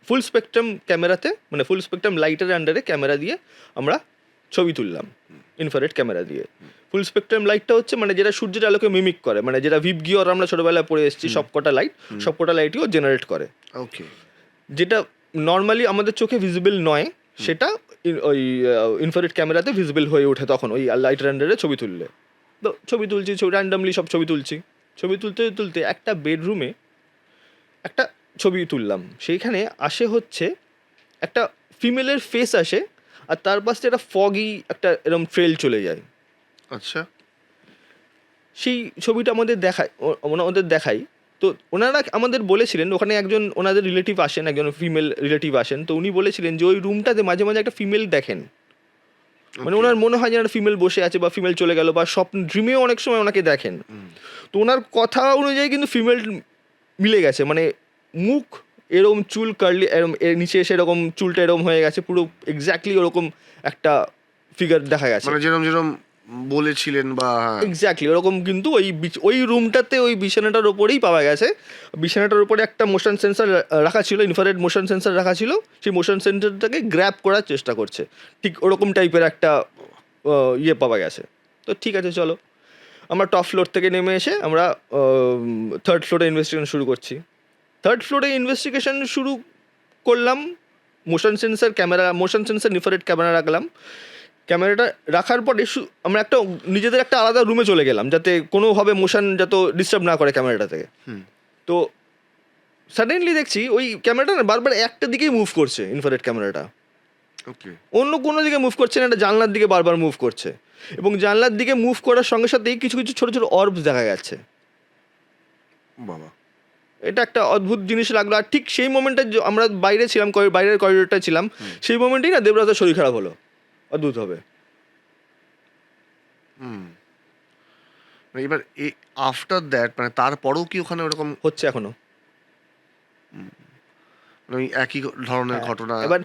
Speaker 2: ফুল স্পেকট্রাম ক্যামেরাতে, মানে ফুল স্পেকট্রাম লাইটের আন্ডারে ক্যামেরা দিয়ে আমরা ছবি তুললাম, ইনফ্রারেড ক্যামেরা দিয়ে। ফুল স্পেকট্রাম লাইটটা হচ্ছে মানে যেটা সূর্যের আলোকে মিমিক করে, মানে যেটা ভিপ গিয়র আমরা ছোটোবেলায় পড়ে এসেছি, সবকটা লাইটই ও জেনারেট করে।
Speaker 1: ওকে
Speaker 2: যেটা নর্মালি আমাদের চোখে ভিজিবল নয়, সেটা ওই ইনফ্রারেড ক্যামেরাতে ভিজিবল হয়ে ওঠে তখন ওই লাইটের আন্ডারে ছবি তুললে। তো ছবি তুলছি, র্যান্ডামলি সব ছবি তুলতে একটা বেডরুমে একটা ছবি তুললাম, সেইখানে আসে হচ্ছে একটা ফিমেলের ফেস আসে, আর তার পাশে একটা ফগি একটা এরকম ট্রেল চলে যায়।
Speaker 1: আচ্ছা
Speaker 2: সেই ছবিটা আমাদের দেখাই। তো ওনারা আমাদের বলেছিলেন, ওখানে একজন ওনাদের রিলেটিভ আসেন, একজন ফিমেল রিলেটিভ আসেন, তো উনি বলেছিলেন যে ওই রুমটাতে মাঝে মাঝে একটা ফিমেল দেখেন, মানে ওনার মনে হয় যেন একটা ফিমেল বসে আছে বা ফিমেল চলে গেল, বা স্বপ্ন ড্রিমেও অনেক সময় ওনাকে দেখেন। তো ওনার কথা অনুযায়ী কিন্তু ফিমেল মিলে গেছে, মানে মুখ এরকম চুল কার্লি, এরকম এর নিচে এসে এরকম চুলটা এরকম হয়ে গেছে, পুরো এক্স্যাক্টলি ওরকম একটা ফিগার দেখা গেছে।
Speaker 1: মানে যেরকম যেরকম বলেছিলেন বা হ্যাঁ।
Speaker 2: এক্স্যাক্টলি ওরকম, কিন্তু ওই রুমটাতে ওই বিছানাটার ওপরেই পাওয়া গেছে। বিছানাটার উপরে একটা মোশন সেন্সার রাখা ছিল, ইনফ্রারেড মোশন সেন্সার রাখা ছিল। সেই মোশন সেন্সারটাকে গ্র্যাব করার চেষ্টা করছে, ঠিক ওরকম টাইপের একটা ইয়ে পাওয়া গেছে। তো ঠিক আছে, চলো আমরা টপ ফ্লোর থেকে নেমে এসে আমরা থার্ড ফ্লোরে ইনভেস্টিগেশন শুরু করছি। থার্ড ফ্লোরে ইনভেস্টিগেশন শুরু করলাম। মোশন সেন্সার ইনফ্রারেড ক্যামেরা রাখলাম। ক্যামেরাটা রাখার পরে আমরা নিজেদের একটা আলাদা রুমে চলে গেলাম, যাতে কোনোভাবে মোশন যাতে ডিস্টার্ব না করে ক্যামেরাটা থেকে। তো সাডেনলি দেখছি ওই ক্যামেরাটা না বারবার একটা দিকেই মুভ করছে, ইনফ্রারেড ক্যামেরাটা।
Speaker 1: ওকে।
Speaker 2: অন্য কোনো দিকে মুভ করছে না, একটা জানলার দিকে বারবার মুভ করছে, এবং জানলার দিকে মুভ করার সঙ্গে সাথেই কিছু কিছু ছোটো ছোটো অর্বস দেখা যাচ্ছে।
Speaker 1: বাবা।
Speaker 2: এটা একটা অদ্ভুত জিনিস লাগলো। আর ঠিক সেই মোমেন্টে আমরা বাইরে ছিলাম, বাইরের করিডোরটা ছিলাম, সেই মোমেন্টেই না দেবরাজের শরীর খারাপ হলো অদ্ভুতভাবে।
Speaker 1: এবার আফটার দ্যাট মানে তারপরেও কি ওখানে ওরকম
Speaker 2: হচ্ছে এখনো
Speaker 1: মানে ওই একই ধরনের ঘটনা?
Speaker 2: এবার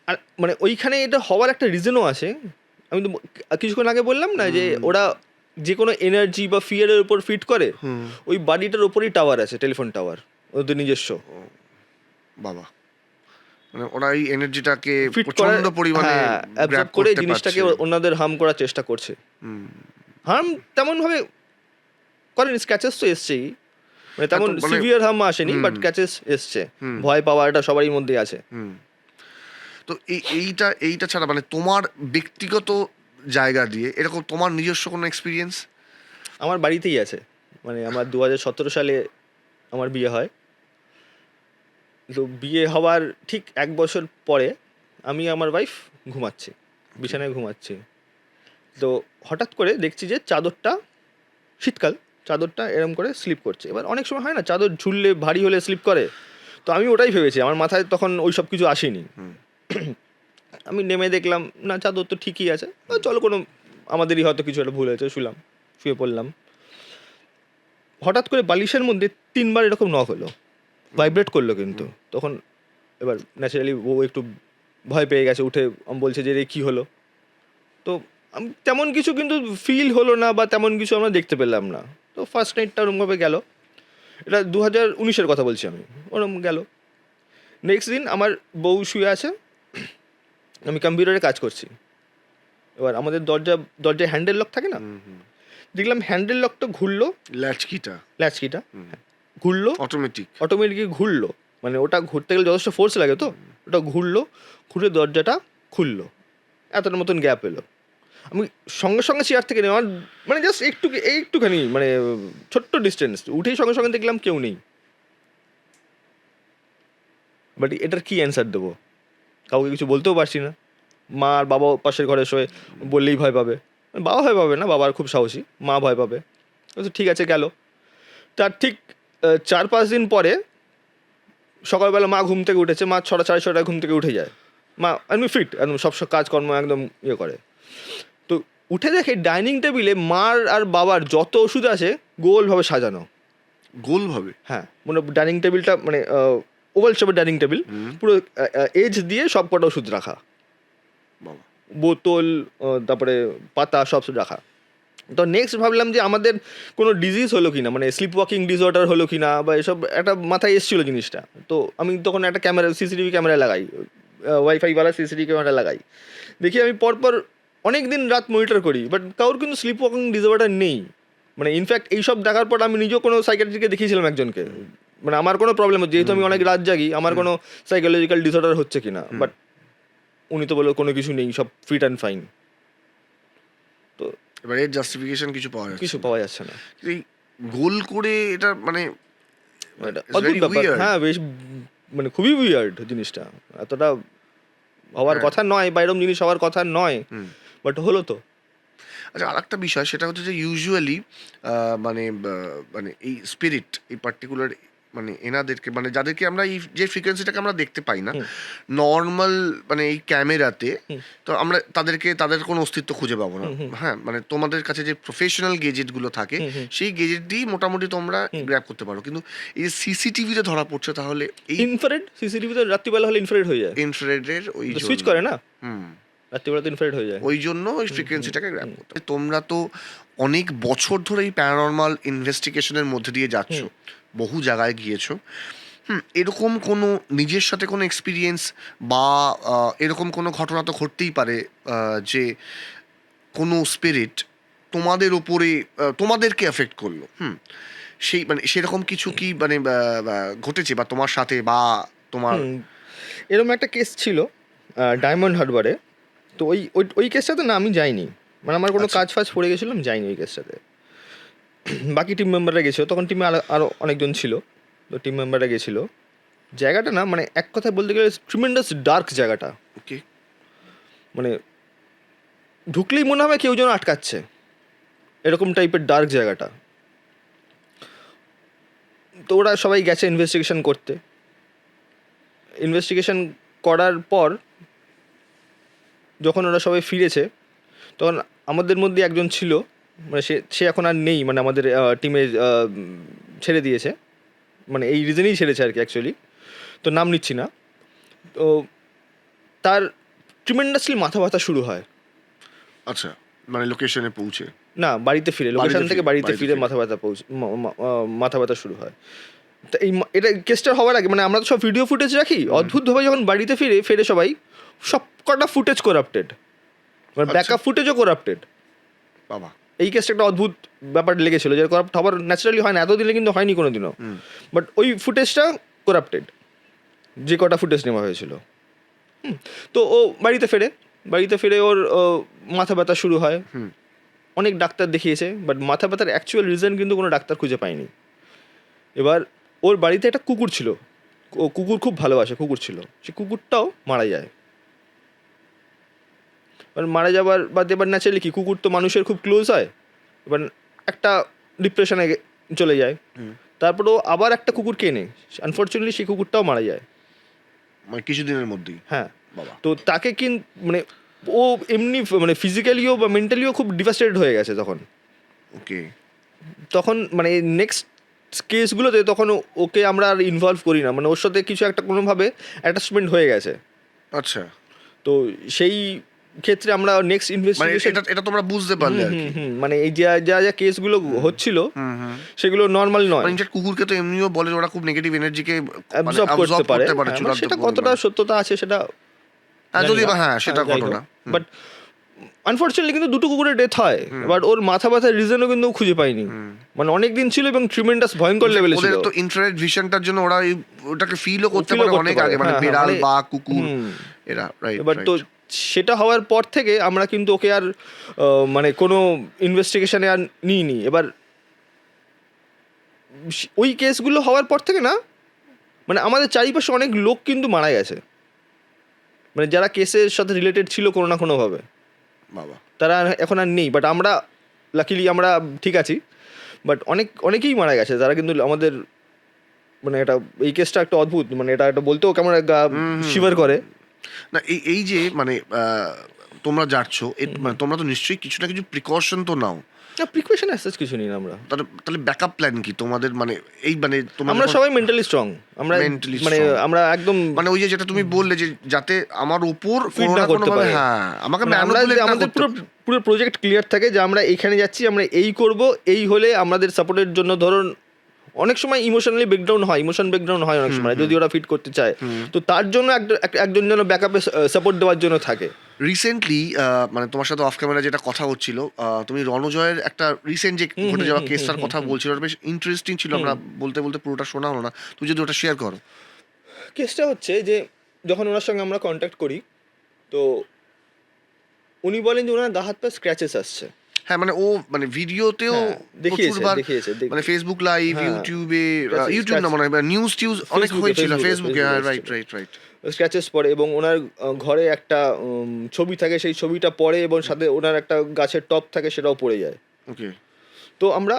Speaker 2: আর মানে ওইখানে এটা হওয়ার একটা রিজনও আছে। আমি তো কিছুক্ষণ আগে বললাম না যে ওরা যে কোনো এনার্জি বা ফিয়ারের উপর ফিট করে, ওই বাড়িটার ওপরেই টাওয়ার আছে, টেলিফোন টাওয়ার ওদের নিজস্ব।
Speaker 1: বাবা, মানে ওরা এই এনার্জিটাকে
Speaker 2: ফিট
Speaker 1: প্রচন্ড পরিমাণে
Speaker 2: অ্যাবজর্ব করে জিনিসটাকে ওনাদের হার্ম করার চেষ্টা করছে। হার্ম তেমনভাবে করেন, স্ক্র্যাচেস তো এসছেই, মানে তেমন সিভিয়ার হার্ম আসেনি, বাট স্ক্র্যাচেস এসছে। ভয় পাওয়া এটা সবারই মধ্যে আছে।
Speaker 1: তো এইটা ছাড়া মানে তোমার ব্যক্তিগত জায়গা দিয়ে এরকম তোমার নিজস্ব কোনো এক্সপিরিয়েন্স?
Speaker 2: আমার বাড়িতেই আছে, মানে আমার 2017 সালে আমার বিয়ে হয়। তো বিয়ে হওয়ার ঠিক 1 বছর পরে আমি আমার ওয়াইফ ঘুমাচ্ছি, বিছানায় ঘুমাচ্ছি। তো হঠাৎ করে দেখছি যে চাদরটা, শীতকাল, চাদরটা এরম করে স্লিপ করছে। এবার অনেক সময় হয় না চাদর ঝুললে ভারী হলে স্লিপ করে, তো আমি ওটাই ভেবেছি, আমার মাথায় তখন ওই সব কিছু আসেনি। আমি নেমে দেখলাম না, চাদর তো ঠিকই আছে, চলো কোনো আমাদেরই হয়তো কিছু একটা ভুল হয়েছে, শুয়ে পড়লাম। হঠাৎ করে বালিশের মধ্যে 3 বার এরকম নক হলো, ভাইব্রেট করলো কিন্তু। তখন এবার ন্যাচারালি ও একটু ভয় পেয়ে গেছে, উঠে বলছে যে রে কী হলো। তো তেমন কিছু কিন্তু ফিল হলো না, বা তেমন কিছু আমরা দেখতে পেলাম না। তো ফার্স্ট নাইটটা ওরমভাবে গেল। এটা 2019-এর কথা বলছি আমি, ওরম গেল। নেক্সট দিন আমার বউ শুয়ে আছে, আমি কম্পিউটারে কাজ করছি। এবার আমাদের দরজায় হ্যান্ডেল লক থাকে না, দেখলাম হ্যান্ডেল লকটা ঘুরলো, ল্যাচকিটা ঘুরলো, অটোমেটিকলি ঘুরলো। মানে ওটা ঘুরতে গেলে যথেষ্ট ফোর্স লাগে, তো ওটা ঘুরে দরজাটা খুললো, এতটার মতন গ্যাপ এলো। আমি সঙ্গে সঙ্গে চেয়ার থেকে নেই, আমার মানে জাস্ট একটুখানি মানে ছোট্ট ডিস্টেন্স, উঠেই সঙ্গে সঙ্গে দেখলাম কেউ নেই। বাট এটার কি অ্যান্সার দেবো? কাউকে কিছু বলতেও পারছি না। মা আর বাবা পাশের ঘরে শোয়ে, বললেই ভয় পাবে। বাবা ভয় পাবে না, বাবার খুব সাহসী, মা ভয় পাবে। ঠিক আছে, গেল। তার ঠিক 4-5 দিন পরে সকালবেলা মা ঘুম থেকে উঠেছে, মা 6টা 6:30 ঘুম থেকে উঠে যায়। মা একদম ফিট, একদম সব কাজকর্ম একদম ইয়ে করে। তো উঠে দেখে ডাইনিং টেবিলে মার আর বাবার যত ওষুধ আছে গোলভাবে সাজানো।
Speaker 1: গোলভাবে?
Speaker 2: হ্যাঁ, মানে ডাইনিং টেবিলটা মানে ওভাল শেপের ডাইনিং টেবিল, পুরো এজ দিয়ে সব কটা ওষুধ রাখা, বোতল, তারপরে পাতা, সব রাখা। তো নেক্সট ভাবলাম যে আমাদের কোনো ডিজিজ হলো কি না, মানে স্লিপ ওয়াকিং ডিসঅর্ডার হলো কি না, বা এসব একটা মাথায় এসেছিলো জিনিসটা। তো আমি তখন একটা সিসিটিভি ক্যামেরা লাগাই, ওয়াইফাইওয়ালা সিসিটিভি ক্যামেরা লাগাই। দেখি আমি পরপর অনেক দিন রাত মনিটর করি, বাট কারোর কিন্তু স্লিপ ওয়াকিং ডিসঅর্ডার নেই। মানে ইনফ্যাক্ট এইসব দেখার পর আমি নিজেও কোনো সাইকিয়াট্রিস্টকে দেখিয়েছিলাম একজনকে, মানে আমার কোনো প্রবলেম হচ্ছে, যেহেতু আমি অনেক রাত জাগি, আমার কোনো সাইকোলজিক্যাল ডিসঅর্ডার হচ্ছে কিনা। বাট উনি তো বললো কোনো কিছু নেই, সব ফিট অ্যান্ড ফাইন। তো
Speaker 1: এবার এর জাস্টিফিকেশন কিছু পাওয়া যাচ্ছে
Speaker 2: না।
Speaker 1: এই গোল করে এটা মানে
Speaker 2: অদ্ভুত ব্যাপার। হ্যাঁ, বেশ মানে খুবই উইয়ার্ড জিনিসটা, এতটা হওয়ার কথা নয়, বা এরকম জিনিস হওয়ার কথা নয়, বাট হলো তো।
Speaker 1: আচ্ছা, আর একটা বিষয় সেটা হচ্ছে যে ইউজুয়ালি মানে এই স্পিরিট, এই পার্টিকুলার মানে এনাদেরকে, মানে যাদেরকে আমরা এই যে ফ্রিকোয়েন্সিটাকে আমরা দেখতে পাই না নর্মাল, মানে এই ক্যামেরাতে, তো আমরা তাদের কোনো অস্তিত্ব খুঁজে পাবো না। হ্যাঁ, মানে তোমাদের কাছে যে প্রফেশনাল গেজেটগুলো থাকে সেই গেজেট দিয়েই মোটামুটি তোমরা গ্র্যাব করতে পারো, কিন্তু এই যে সিসিটিভিতে ধরা পড়ছে তাহলে এই
Speaker 2: ইনফ্রারেড সিসিটিভিতে রাত্রিবেলা হলে ইনফ্রারেড হয়ে যায়,
Speaker 1: ইনফ্রারেডের ওই
Speaker 2: সুইচ করে না,
Speaker 1: হুম
Speaker 2: রাত্রিবেলা তো ইনফ্রারেড হয়ে যায়।
Speaker 1: ওই জন্য ওই ফ্রিকোয়েন্সিটাকে গ্র্যাব করতে হবে। তোমরা তো অনেক বছর ধরে এই প্যারানরমাল ইনভেস্টিগেশনের মধ্যে দিয়ে যাচ্ছ, বহু জায়গায় গিয়েছো। এরকম কোনো নিজের সাথে কোনো এক্সপিরিয়েন্স বা এরকম কোনো ঘটনা তো ঘটতেই পারে যে কোনো স্পিরিট তোমাদের ওপরে তোমাদেরকে এফেক্ট করলো, সেই মানে সেরকম কিছু কি মানে ঘটেছে বা তোমার সাথে বা তোমার?
Speaker 2: এরকম একটা কেস ছিল ডায়মন্ড হারবারে। তো ওই ওই ওই কেসটাতে না আমি যাইনি, মানে আমার কোনো কাজ ফাজ পড়ে গেছিলো, আমি যাইনি ওই কেসটাতে। বাকি টিম মেম্বাররা গেছিলো, তখন টিমে আরও অনেকজন ছিল, তো টিম মেম্বাররা গেছিলো। জায়গাটা না মানে এক কথায় বলতে গেলে ট্রিমেন্ডাস ডার্ক জায়গাটা,
Speaker 1: ওকে,
Speaker 2: মানে ঢুকলেই মনে হবে কেউ যেন আটকাচ্ছে, এরকম টাইপের ডার্ক জায়গাটা। তো ওরা সবাই গেছে ইনভেস্টিগেশন করতে। ইনভেস্টিগেশন করার পর যখন ওরা সবাই ফিরেছে, তখন আমাদের মধ্যে একজন ছিল, মানে সে এখন আর নেই, মানে আমাদের টিমে ছেড়ে দিয়েছে, মানে এই রিজনেই ছেড়েছে আর কি অ্যাকচুয়ালি, তো নাম নিচ্ছি না। তো তার ট্রিমেন্ডাসলি মাথা ব্যথা শুরু হয়।
Speaker 1: আচ্ছা, মানে লোকেশনে পৌঁছে
Speaker 2: না, বাড়িতে ফিরে, লোকেশন থেকে বাড়িতে ফিরে
Speaker 1: ফিরে।
Speaker 2: মাথা ব্যথা শুরু হয়। তো এটা কেসটা হওয়ার আগে মানে আমরা তো সব ভিডিও ফুটেজ রাখি, অদ্ভুতভাবে যখন বাড়িতে ফেরে সবাই সব কটা ফুটেজ করাপ্টেড, মানে ব্যাকআপ ফুটেজও করাপ্টেড।
Speaker 1: বাবা,
Speaker 2: এই কেসটা একটা অদ্ভুত ব্যাপার লেগেছিলো, যে করাপ্ট হবার ন্যাচারালি হয় না, এতদিনে কিন্তু হয়নি কোনো দিনও, বাট ওই ফুটেজটা করাপ্টেড, যে কটা ফুটেজ নেওয়া হয়েছিল। তো ও বাড়িতে ফিরে ওর মাথা ব্যথা শুরু হয়। অনেক ডাক্তার দেখিয়েছে, বাট মাথা ব্যথার অ্যাকচুয়াল রিজন কিন্তু কোনো ডাক্তার খুঁজে পায়নি। এবার ওর বাড়িতে একটা কুকুর ছিল, ও কুকুর খুব ভালোবাসে, কুকুর ছিল, সে কুকুরটাও মারা যায়। এবার মারা যাবার বাদে এবার ন্যাচারালি কি, কুকুর তো মানুষের খুব ক্লোজ হয়, এবার একটা ডিপ্রেশনে চলে যায়। তারপর ও আবার একটা কুকুর কেনে, আনফর্চুনেটলি সেই কুকুরটাও মারা যায়,
Speaker 1: মানে কিছুদিনের মধ্যেই।
Speaker 2: হ্যাঁ।
Speaker 1: বাবা,
Speaker 2: তো তাকে মানে ও এমনি মানে ফিজিক্যালিও বা মেন্টালিও খুব ডিভাস্টেটেড হয়ে গেছে তখন।
Speaker 1: ওকে,
Speaker 2: তখন মানে নেক্সট কেসগুলোতে তখন ওকে আমরা আর ইনভলভ করি না, মানে ওর সাথে কিছু একটা কোনোভাবে অ্যাটাচমেন্ট হয়ে গেছে।
Speaker 1: আচ্ছা,
Speaker 2: তো সেই ক্ষেত্রে আমরা নেক্সট
Speaker 1: মানে
Speaker 2: ইনভেস্টিগেশন,
Speaker 1: এটা তোমরা বুঝতে পারলে আর কি।
Speaker 2: মানে এই যা কেসগুলো হচ্ছিল সেগুলো নর্মাল নয়,
Speaker 1: মানে ইনফ্যাক্ট কুকুরকে তো এমনিও বলে যে ওরা খুব নেগেটিভ এনার্জিকে
Speaker 2: অ্যাবজর্ব করতে পারে। হ্যাঁ, সেটা কতটা সত্যতা আছে সেটা
Speaker 1: যদি বা হ্যাঁ সেটা ঘটনা,
Speaker 2: বাট আনফর্চুনেটলি কিন্তু দুটো কুকুরের ডেথ হয়। এবার ওর মাথা ব্যথার রিজনও কিন্তু খুঁজে পাইনি, মানে অনেক দিন ছিল এবং ট্রিমেন্ডাস ভয়ঙ্কর লেভেলে ছিল।
Speaker 1: ওদের তো ইনফ্রারেড ভিশনটার জন্য ওরা ওটাকে ফিলও করতে পারে অনেক আগে, মানে বিড়াল বা কুকুর এরা, রাইট।
Speaker 2: এবার তো সেটা হওয়ার পর থেকে আমরা কিন্তু ওকে আর মানে কোনো ইনভেস্টিগেশনে আর নিইনি। এবার ওই কেসগুলো হওয়ার পর থেকে না, মানে আমাদের চারিপাশে অনেক লোক কিন্তু মারা গেছে, মানে যারা কেসের সাথে রিলেটেড ছিল কোনো না কোনোভাবে,
Speaker 1: বাবা,
Speaker 2: তারা এখন আর নেই। বাট আমরা লাকিলি আমরা ঠিক আছি, বাট অনেকেই মারা গেছে তারা কিন্তু আমাদের, মানে এটা এই কেসটা একটা অদ্ভুত, মানে এটা একটা বলতেও কেমন শিভার করে
Speaker 1: না। এই যে মানে তোমরা যাচ্ছ, মানে তোমরা তো নিশ্চয়ই কিছু না কিছু প্রিকশন তো নাও।
Speaker 2: না, প্রিকশন অ্যাজ কিছু নেই আমরা।
Speaker 1: তাহলে ব্যাকআপ প্ল্যান কি তোমাদের? মানে এই মানে
Speaker 2: আমরা সবাই মেন্টালি স্ট্রং, আমরা মানে আমরা একদম
Speaker 1: মানে ওই যে যেটা তুমি বললে যে যাতে আমার উপর
Speaker 2: ফিট না করতে পারে,
Speaker 1: হ্যাঁ আমাকে
Speaker 2: আমাদের পুরো প্রজেক্ট ক্লিয়ার থাকে যে আমরা এখানে যাচ্ছি, আমরা এই করব, এই হলে আমাদের সাপোর্টের জন্য ধরুন অনেক সময় ইমোশনাল ব্রেকডাউন হয় অনেক সময়, যদি ওরা ফিট করতে চায়, তো তার জন্য একজন যেন ব্যাকআপে সাপোর্ট দেওয়ার জন্য থাকে।
Speaker 1: রিসেন্টলি মানে তোমার সাথে অফ ক্যামেরা যেটা কথা হচ্ছিল, তুমি রণজয়ের একটা রিসেন্ট যে ঘটে যাওয়া কেসটার কথা বলছিল, বেশ ইন্টারেস্টিং ছিল। আমরা বলতে পুরোটা শোনা হলো না, তুমি যদি ওটা শেয়ার করো।
Speaker 2: কেসটা হচ্ছে যে যখন ওনার সঙ্গে আমরা কন্ট্যাক্ট করি, তো উনি বলেন যে ওনার গা হাত পা স্ক্র্যাচেস আসছে।
Speaker 1: হ্যাঁ, মানে ও মানে ভিডিওতেও
Speaker 2: দেখিয়েছে,
Speaker 1: মানে ফেসবুক লাইভ, ইউটিউবে, ইউটিউব না মনে হয় নিউজ অনেক হয়েছিল, ফেসবুকে, রাইট
Speaker 2: স্ক্র্যাচেস পড়ে, এবং ওনার ঘরে একটা ছবি থাকে, সেই ছবিটা পড়ে, এবং সাথে ওনার একটা গাছের টপ থাকে, সেটাও পড়ে যায়।
Speaker 1: ওকে,
Speaker 2: তো আমরা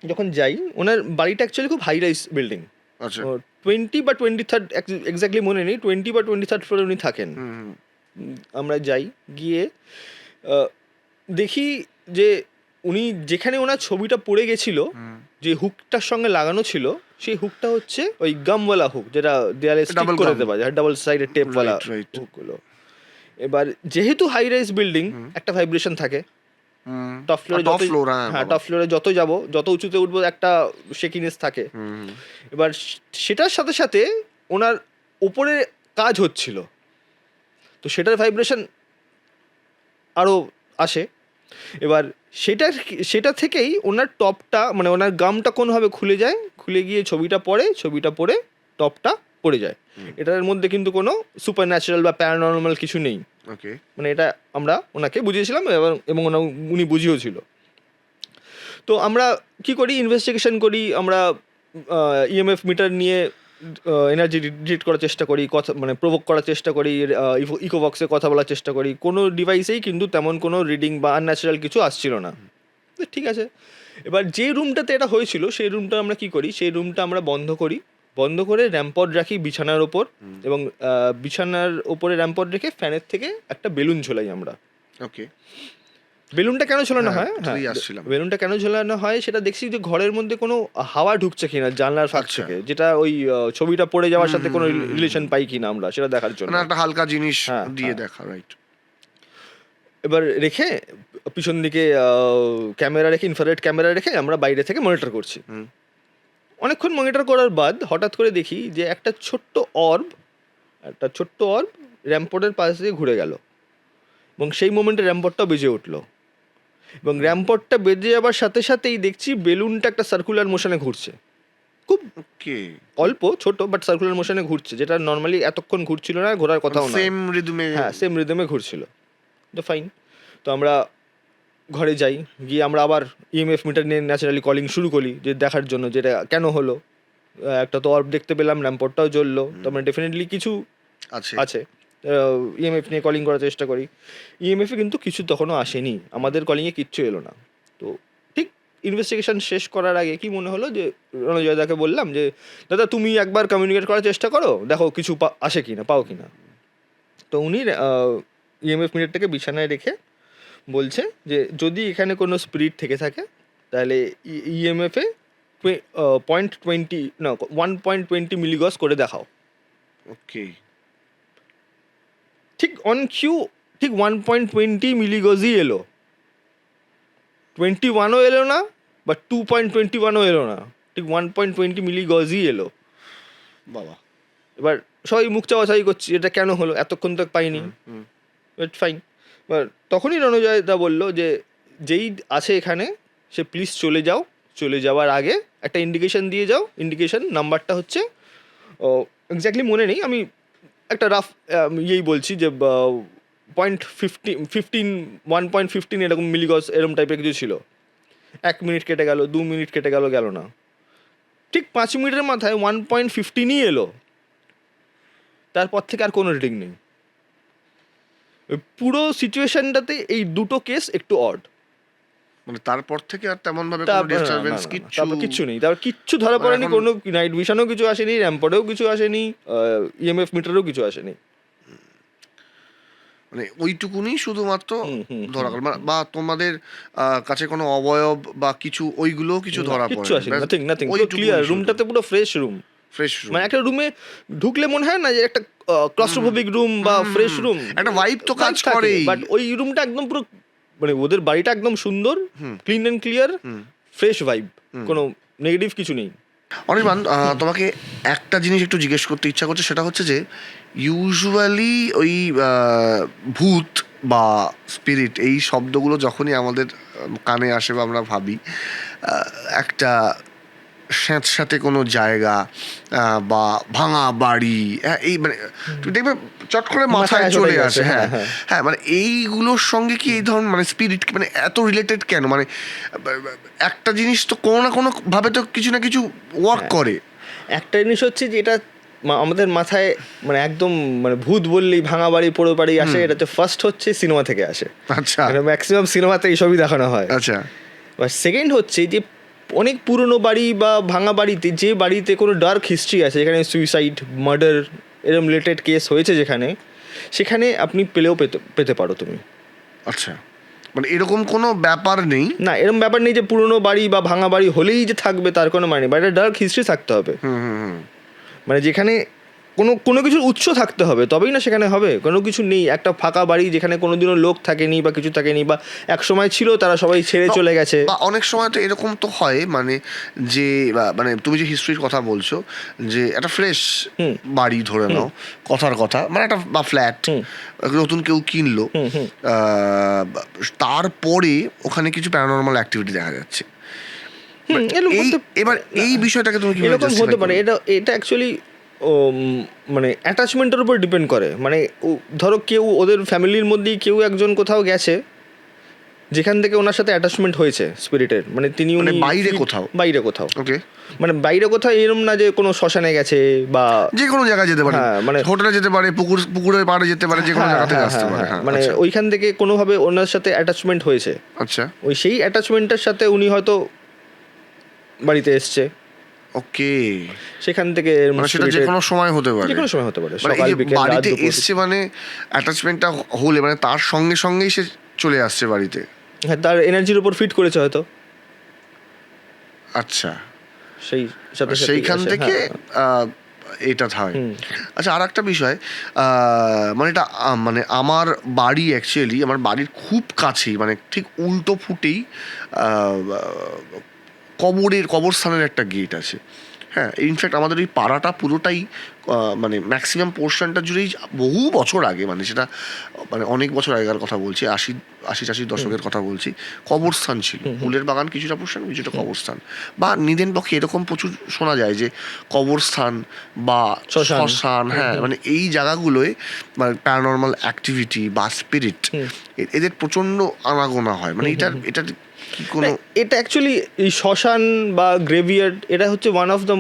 Speaker 2: যখন যাই, ওনার বাড়িটা অ্যাকচুয়ালি খুব হাই রাইজ বিল্ডিং,
Speaker 1: আচ্ছা
Speaker 2: 20 বা 23rd এক্স্যাক্টলি মনে নেই, 20 বা 23rd ফ্লোরে উনি থাকেন।
Speaker 1: হুম
Speaker 2: আমরা যাই, গিয়ে দেখি যে উনি যেখানে ওনার ছবিটা পড়ে গেছিল, যে হুকটার সঙ্গে লাগানো ছিল, সেই হুকটা হচ্ছে ওই গামওয়ালা হুক, যেটা দেয়ালে স্টিক
Speaker 1: Double
Speaker 2: করে
Speaker 1: gum.
Speaker 2: দেওয়া যায়, ডাবল সাইডের টেপওয়ালা
Speaker 1: right.
Speaker 2: হুকগুলো। এবার যেহেতু হাই রাইজ বিল্ডিং, একটা ভাইব্রেশন থাকে টপ ফ্লোরে,
Speaker 1: টপ ফ্লোর
Speaker 2: হ্যাঁ টপ ফ্লোরে যত যাব, যত উঁচুতে উঠবো একটা শেকিনেস থাকে। এবার সেটার সাথে সাথে ওনার উপরে কাজ হচ্ছিল, তো সেটার ভাইব্রেশন আরও আসে। এবার সেটা থেকেই ওনার টপটা, মানে ওনার গামটা কোনোভাবে খুলে যায়, খুলে গিয়ে ছবিটা পড়ে টপটা পড়ে যায়। এটার মধ্যে কিন্তু কোনো সুপার ন্যাচারাল বা প্যারানর্মাল কিছু নেই।
Speaker 1: ওকে
Speaker 2: মানে এটা আমরা ওনাকে বুঝিয়েছিলাম এবং উনি বুঝিয়েছিল। তো আমরা কি করি, ইনভেস্টিগেশন করি, আমরা ইএমএফ মিটার নিয়ে এনার্জি ডিটেক্ট করার চেষ্টা করি, কথা মানে প্রভোগ করার চেষ্টা করি, ইকোবক্সে কথা বলার চেষ্টা করি, কোনো ডিভাইসেই কিন্তু তেমন কোনো রিডিং বা আনন্যাচারাল কিছু আসছিল না। ঠিক আছে, এবার যে রুমটাতে এটা হয়েছিল সেই রুমটা আমরা কি করি, সেই রুমটা আমরা বন্ধ করে র্যাম্পড রাখি বিছানার ওপর, এবং বিছানার ওপরে র্যাম্পড রেখে ফ্যানের থেকে একটা বেলুন ঝোলাই আমরা।
Speaker 1: ওকে
Speaker 2: বেলুনটা কেন ঝোলানো হয়,
Speaker 1: এটাতেই আসছিলাম।
Speaker 2: বেলুনটা কেন ঝোলানো হয় সেটা দেখছি যে ঘরের মধ্যে কোনো হাওয়া ঢুকছে কিনা জানলার ফাঁক
Speaker 1: আচ্ছা।
Speaker 2: থেকে, যেটা ওই ছবিটা পড়ে যাওয়ার সাথে কোনো রিলেশন পাই কিনা আমরা সেটা দেখার জন্য।
Speaker 1: মানে একটা হালকা জিনিস
Speaker 2: হ্যাঁ,
Speaker 1: দিয়ে
Speaker 2: হ্যাঁ।
Speaker 1: দেখা, রাইট।
Speaker 2: এবার রেখে পিছন দিকে ক্যামেরা রেখে, ইনফ্রারেড ক্যামেরা রেখে আমরা বাইরে থেকে মনিটর করছি। অনেকক্ষণ মনিটর করার বাদ হঠাৎ করে দেখি যে একটা ছোট্ট অর্ব র্যাম্পোর্টের পাশ দিয়ে ঘুরে গেল, এবং সেই মোমেন্টে র্যাম্পোর্টটাও বেজে উঠলো, এবং র্যাম্পোর্টটা বেজে যাবার সাথে সাথেই দেখছি বেলুনটা একটা সার্কুলার মোশনে ঘুরছে, খুব
Speaker 1: ওকে
Speaker 2: অল্প ছোট বাট সার্কুলার মোশনে ঘুরছে, যেটা নর্মালি এতক্ষণ ঘুরছিল না, ঘোরার কথাও না।
Speaker 1: সেম রিদমে।
Speaker 2: হ্যাঁ, সেম রিদমে ঘুরছিল। তো ফাইন, তো আমরা ঘরে যাই, গিয়ে আমরা আবার ইএমএফ মিটার নিয়ে ন্যাচারালি কলিং শুরু করি, যে দেখার জন্য যেটা কেন হলো। একটা তো অর্ব দেখতে পেলাম, র্যাম্পোর্টটাও জ্বললো, তো আমরা ডেফিনেটলি কিছু আছে। ইএমএফ নিয়ে কলিং করার চেষ্টা করি, ইএমএফে কিন্তু কিছু তখনও আসেনি, আমাদের কলিংয়ে কিচ্ছু এলো না। তো ঠিক ইনভেস্টিগেশন শেষ করার আগে কি মনে হলো, যে রণজয়দাকে বললাম যে দাদা তুমি একবার কমিউনিকেট করার চেষ্টা করো, দেখো কিছু আসে কি না, পাও কি না। তো উনি ইএমএফ মিটারটাকে বিছানায় রেখে বলছে যে যদি এখানে কোনো স্পিরিট থেকে থাকে তাহলে ইএমএফে 1.20 মিলিগজ করে দেখাও।
Speaker 1: ওকে
Speaker 2: ঠিক অন কিউ, ঠিক 1.20 মিলিগজই এলো, 21ও এলো না বা 2.21ও এলো না, ঠিক 1.20 মিলিগজই এলো।
Speaker 1: বাবা,
Speaker 2: এবার সবাই মুখ চাওয়াচাই করছি এটা কেন হলো, এতক্ষণ তো পাইনি। বাট ফাইন, এবার তখনই রণজয় দা বললো যে যেই আছে এখানে সে প্লিজ চলে যাওয়ার আগে একটা ইন্ডিকেশন দিয়ে যাও। ইন্ডিকেশন নাম্বারটা হচ্ছে এক্স্যাক্টলি মনে নেই, আমি একটা রাফ ইয়েই বলছি যে 1.15 এরকম মিলিগজ এরকম টাইপের কিছু ছিল। 1 মিনিট কেটে গেল, 2 মিনিট কেটে গেল না, ঠিক 5 মিনিটের মাথায় 1.15ই এলো, তারপর থেকে আর কোনো রিডিং নেই। পুরো সিচুয়েশনটাতে এই দুটো কেস একটু অড।
Speaker 1: মানে তারপর থেকে আর তেমন ভাবে কোনো ডিস্টারবেন্স
Speaker 2: কিচ্ছু নেই, তারপর কিচ্ছু ধরা পড়েনি, কোনো নাইট ভিশনও কিছু আসেনি, র্যাম্পোর্টেও কিছু আসেনি, ইএমএফ মিটারেও কিছু আসেনি।
Speaker 1: মানে ওইটুকুনি শুধুমাত্র ধরা গেল, বা তোমাদের কাছে কোনো অবয়ব বা কিছু ওইগুলো কিছু ধরা পড়ে
Speaker 2: কিচ্ছু আসেনি, নাথিং, পুরো ক্লিয়ার, রুমটাতে পুরো ফ্রেশ রুম। মানে একটা রুমে ঢুকলে মনে হয় না যে একটা ক্লস্ট্রোফোবিক রুম বা ফ্রেশ রুম,
Speaker 1: একটা ভাইব তো কাজ করে,
Speaker 2: বাট ওই রুমটা একদম পুরো, মানে ওদের বাড়িটা একদম সুন্দর, clean and clear, fresh vibe, কোনো নেগেটিভ কিছু নেই।
Speaker 1: অনির্বাণ, তোমাকে একটা জিনিস একটু জিজ্ঞেস করতে ইচ্ছা করছে, সেটা হচ্ছে যে ইউজুয়ালি ওই ভূত বা স্পিরিট এই শব্দগুলো যখনই আমাদের কানে আসে বা আমরা ভাবি একটা স্যাঁতস্যাঁতে কোনো জায়গা বা ভাঙা বাড়ি, এই মানে তুমি দেখবে চট করে মাথায় চলে আসে। হ্যাঁ মানে এইগুলোর সঙ্গে কি এই ধরনের মানে স্পিরিট মানে এত রিলেটেড কেন? মানে একটা জিনিস তো কোনো না কোনো ভাবে তো কিছু না কিছু ওয়ার্ক করে।
Speaker 2: একটা জিনিস হচ্ছে যে এটা আমাদের মাথায় মানে একদম মানে ভূত বললেই ভাঙা বাড়ি পোড়ো বাড়ি আসে, এটা তো ফার্স্ট হচ্ছে সিনেমা থেকে আসে।
Speaker 1: আচ্ছা,
Speaker 2: ম্যাক্সিমাম সিনেমাতে এইসবই দেখানো হয়।
Speaker 1: আচ্ছা,
Speaker 2: সেকেন্ড হচ্ছে যে অনেক পুরনো বাড়ি বা ভাঙা বাড়িতে, যে বাড়িতে কোনো ডার্ক হিস্ট্রি আছে, যেখানে সুইসাইড, মার্ডার এরম রিলেটেড কেস হয়েছে, সেখানে আপনি পেতে পারো তুমি।
Speaker 1: আচ্ছা, মানে এরকম কোনো ব্যাপার নেই?
Speaker 2: না, এরকম ব্যাপার নেই যে পুরনো বাড়ি বা ভাঙা বাড়ি হলেই যে থাকবে তার কোনো মানে নেই, বাড়িটা ডার্ক হিস্ট্রি থাকতে হবে। মানে যেখানে কোনো কিছুর উৎস থাকতে হবে, তবেই না সেখানে হবে। কোনো কিছু নেই, একটা ফাঁকা বাড়ি যেখানে কোনোদিনও লোক থাকেনি বা কিছু থাকেনি, বা এক সময় ছিল তারা সবাই ছেড়ে চলে গেছে।
Speaker 1: বা অনেক সময় তো এরকম তো হয়, মানে যে মানে তুমি যে হিস্ট্রির কথা বলছো, যে একটা ফ্রেশ বাড়ি ধরে নাও, কথার কথা, মানে একটা বা ফ্ল্যাট নতুন কেউ কিনলো, তারপরে ওখানে কিছু প্যারানরমাল অ্যাক্টিভিটি দেখা যাচ্ছে। এবার এই বিষয়টাকে তুমি কিভাবে
Speaker 2: এরকম হতে পারে, এটা অ্যাকচুয়ালি মানে অ্যাটাচমেন্টের উপর ডিপেন্ড করে। মানে ধরো কেউ ওদের ফ্যামিলির মধ্যেই কেউ একজন কোথাও গেছে যেখান থেকে ওনার সাথে অ্যাটাচমেন্ট হয়েছে স্পিরিটের, মানে তিনি
Speaker 1: বাইরে কোথাও
Speaker 2: ওকে, মানে বাইরে কোথাও এরকম না যে কোনো শ্মশানে গেছে বা
Speaker 1: যে কোনো জায়গায় যেতে পারে, মানে হোটেলে যেতে পারে, পুকুরের পাড়ে যেতে পারে, যে কোনো জায়গা থেকে আসতে পারে,
Speaker 2: মানে ওইখান থেকে কোনোভাবে ওনার সাথে অ্যাটাচমেন্ট হয়েছে।
Speaker 1: আচ্ছা,
Speaker 2: ওই সেই অ্যাটাচমেন্টের সাথে উনি হয়তো বাড়িতে এসছে,
Speaker 1: ওকে,
Speaker 2: সেখান থেকে
Speaker 1: মানে সেটা যে কোনো সময় হতে পারে,
Speaker 2: যে কোনো সময় হতে পারে,
Speaker 1: সকাল বিকেল বাড়িতে এসছে, মানে অ্যাটাচমেন্টটা হলে মানে তার সঙ্গে সঙ্গেই সে চলে আসছে বাড়িতে।
Speaker 2: হ্যাঁ, তার এনার্জির উপর ফিট করেছে হয়তো।
Speaker 1: আচ্ছা,
Speaker 2: সেইখান
Speaker 1: থেকে এটা হয়। আচ্ছা, আর একটা বিষয়, মানে এটা মানে আমার বাড়ি অ্যাকচুয়ালি আমার বাড়ির খুব কাছেই, মানে ঠিক উল্টো ফুটেই কবরস্থানের একটা গেট আছে। হ্যাঁ, ইনফ্যাক্ট আমাদের ওই পাড়াটা পুরোটাই মানে ম্যাক্সিমাম পোর্শনটা জুড়েই বহু বছর আগে, মানে সেটা মানে অনেক বছর আগেকার কথা বলছি, আশি দশকের কথা বলছি, কবরস্থান ছিল। ফুলের বাগান কিছুটা পোর্শন, কিছুটা কবরস্থান, বা নিদেন পক্ষে এরকম প্রচুর শোনা যায় যে কবরস্থান বা শ্মশান, হ্যাঁ, মানে এই জায়গাগুলোয় মানে প্যারানরমাল অ্যাক্টিভিটি বা স্পিরিট এদের প্রচণ্ড আনাগোনা হয়। মানে এটা
Speaker 2: এটা অ্যাকচুয়ালি এই শ্মশান বা গ্রেভিয়ার্ড, এটা হচ্ছে one of the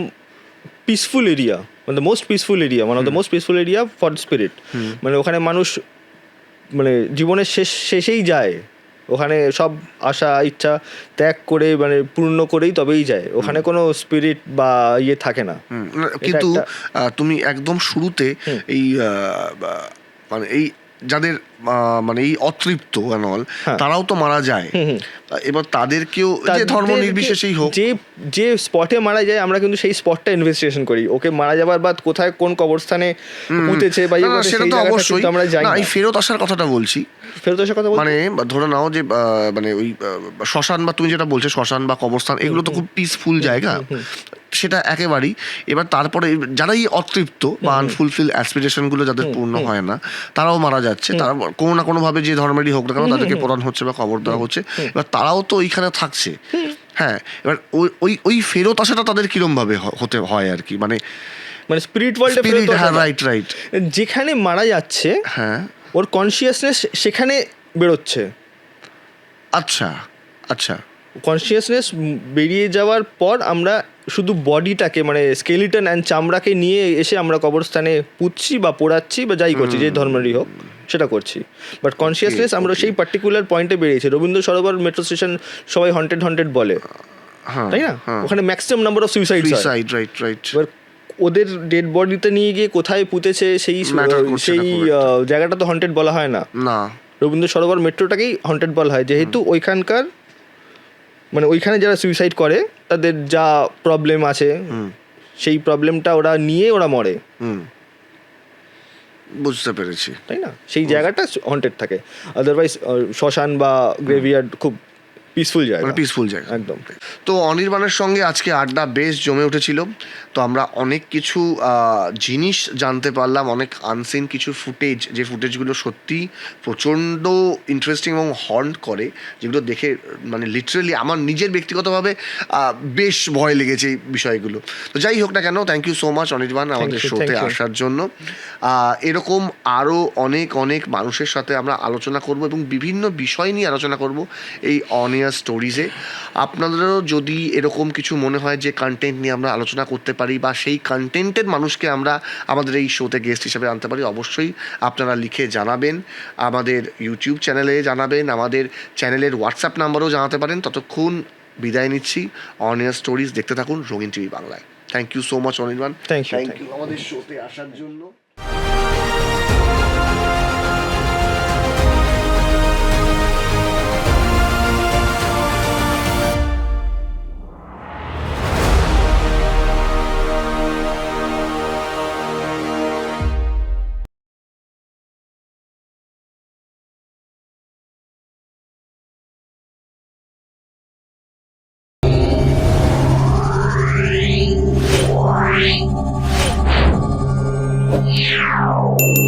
Speaker 2: peaceful area, মানে the most peaceful area, one of the most peaceful area for spirit. মানে ওখানে মানুষ মানে জীবনের শেষেই যায়, ওখানে সব আশা ইচ্ছা ত্যাগ করে মানে পূর্ণ করেই তবেই যায়, ওখানে কোনো স্পিরিট বা ইয়ে থাকে না।
Speaker 1: কিন্তু তুমি একদম শুরুতে এই মানে এই যাদের মানে এই অতৃপ্ত তারাও তো মারা যায়, এবার তাদেরকেও যে ধর্ম নির্বিশেষেই হোক,
Speaker 2: যে স্পটে মারা যায় আমরা কিন্তু সেই স্পটটা ইনভেস্টিগেশন করি, ওকে মারা যাবার বাদ কোথায় কোন কবরস্থানে পুঁতেছে বা
Speaker 1: সেটা তো অবশ্যই আমরা জানি না। এই ফেরত আসার কথাটা বলছি, মানে ধরে নাও যে মানে ওই শ্মশান বা তুমি যেটা বলছো শ্মশান বা কবরস্থান, এগুলো তো খুব পিসফুল জায়গা, সেটা একেবারেই। এবার তারপরে যারা এই অতৃপ্ত বা আনফুলফিল অ্যাসপিরেশনগুলো যাদের পূর্ণ হয় না, তারাও মারা যাচ্ছে, তারা কোনো না কোনোভাবে যে ধর্মেরই হোক না কেন তাদেরকে পোড়ানো হচ্ছে বা কবর দেওয়া হচ্ছে, এবার তারাও তো ওইখানে থাকছে। হ্যাঁ, এবার ওই ফেরত আসাটা তাদের কিরম ভাবে হতে হয় আর কি, মানে
Speaker 2: স্পিরিট ওয়ার্ল্ডে ফেরত আসা,
Speaker 1: রাইট,
Speaker 2: যেখানে মারা যাচ্ছে,
Speaker 1: হ্যাঁ,
Speaker 2: ওর কনসিয়াসনেস সেখানে বেরোচ্ছে।
Speaker 1: আচ্ছা,
Speaker 2: কনসিয়াসনেস বেরিয়ে যাওয়ার পর আমরা শুধু বডিটাকে মানে স্কেলিটন অ্যান্ড চামড়াকে নিয়ে এসে আমরা কবরস্থানে পুঁতছি বা পোড়াচ্ছি বা যাই করছি, যে ধর্মেরই হোক সেটা করছি, বাট কনসিয়াসনেস আমরা সেই পার্টিকুলার পয়েন্টে বেরিয়েছি। রবীন্দ্র সরোবর মেট্রো স্টেশন সবাই হন্টেড বলে, তাই না? ওখানে maximum number of suicide,
Speaker 1: right.
Speaker 2: এবার ওদের ডেড বডিতে নিয়ে গিয়ে কোথায় পুঁতেছে সেই জায়গাটা তো হন্টেড বলা হয় না। রবীন্দ্র সরোবর মেট্রোটাকেই হন্টেড বলা হয়, যেহেতু ওইখানকার মানে ওইখানে যারা সুইসাইড করে তাদের যা প্রবলেম আছে সেই প্রবলেমটা ওরা নিয়ে ওরা মরে।
Speaker 1: বুঝতে পেরেছি,
Speaker 2: তাই না? সেই জায়গাটা হন্টেড থাকে, আদারওয়াইজ শ্মশান বা গ্রেভিয়ার্ড খুব পিসফুল জায়গা
Speaker 1: একদম। তো অনির্বাণের সঙ্গে আজকে আড্ডা বেশ জমে উঠেছিল। তো আমরা অনেক কিছু জিনিস জানতে পারলাম, অনেক আনসিন কিছু ফুটেজ, যে ফুটেজগুলো সত্যি প্রচণ্ড ইন্টারেস্টিং এবং হন্ট করে, যেগুলো দেখে মানে লিটারেলি আমার নিজের ব্যক্তিগতভাবে বেশ ভয় লেগেছে এই বিষয়গুলো। তো যাই হোক না কেন, thank you so much Anirban আমাদের শোতে আসার জন্য। এরকম আরও অনেক মানুষের সাথে আমরা আলোচনা করব এবং বিভিন্ন বিষয় নিয়ে আলোচনা করব এই অনিয়া স্টোরিজে। আপনাদেরও যদি এরকম কিছু মনে হয় যে কন্টেন্ট নিয়ে আমরা আলোচনা করতে পারি বা সেই কন্টেন্টের মানুষকে আমরা আমাদের এই শোতে গেস্ট হিসেবে আনতে পারি, অবশ্যই আপনারা লিখে জানাবেন, আমাদের ইউটিউব চ্যানেলে জানাবেন, আমাদের চ্যানেলের হোয়াটসঅ্যাপ নাম্বারও জানাতে পারেন। ততক্ষণ বিদায় নিচ্ছি। অন এয়ার স্টোরিজ দেখতে থাকুন রঙিন টিভি বাংলায়। Thank you so much Anirban,
Speaker 2: Thank you,
Speaker 1: thank
Speaker 2: thank
Speaker 1: you আমাদের শোতে আসার জন্য।
Speaker 3: Meow.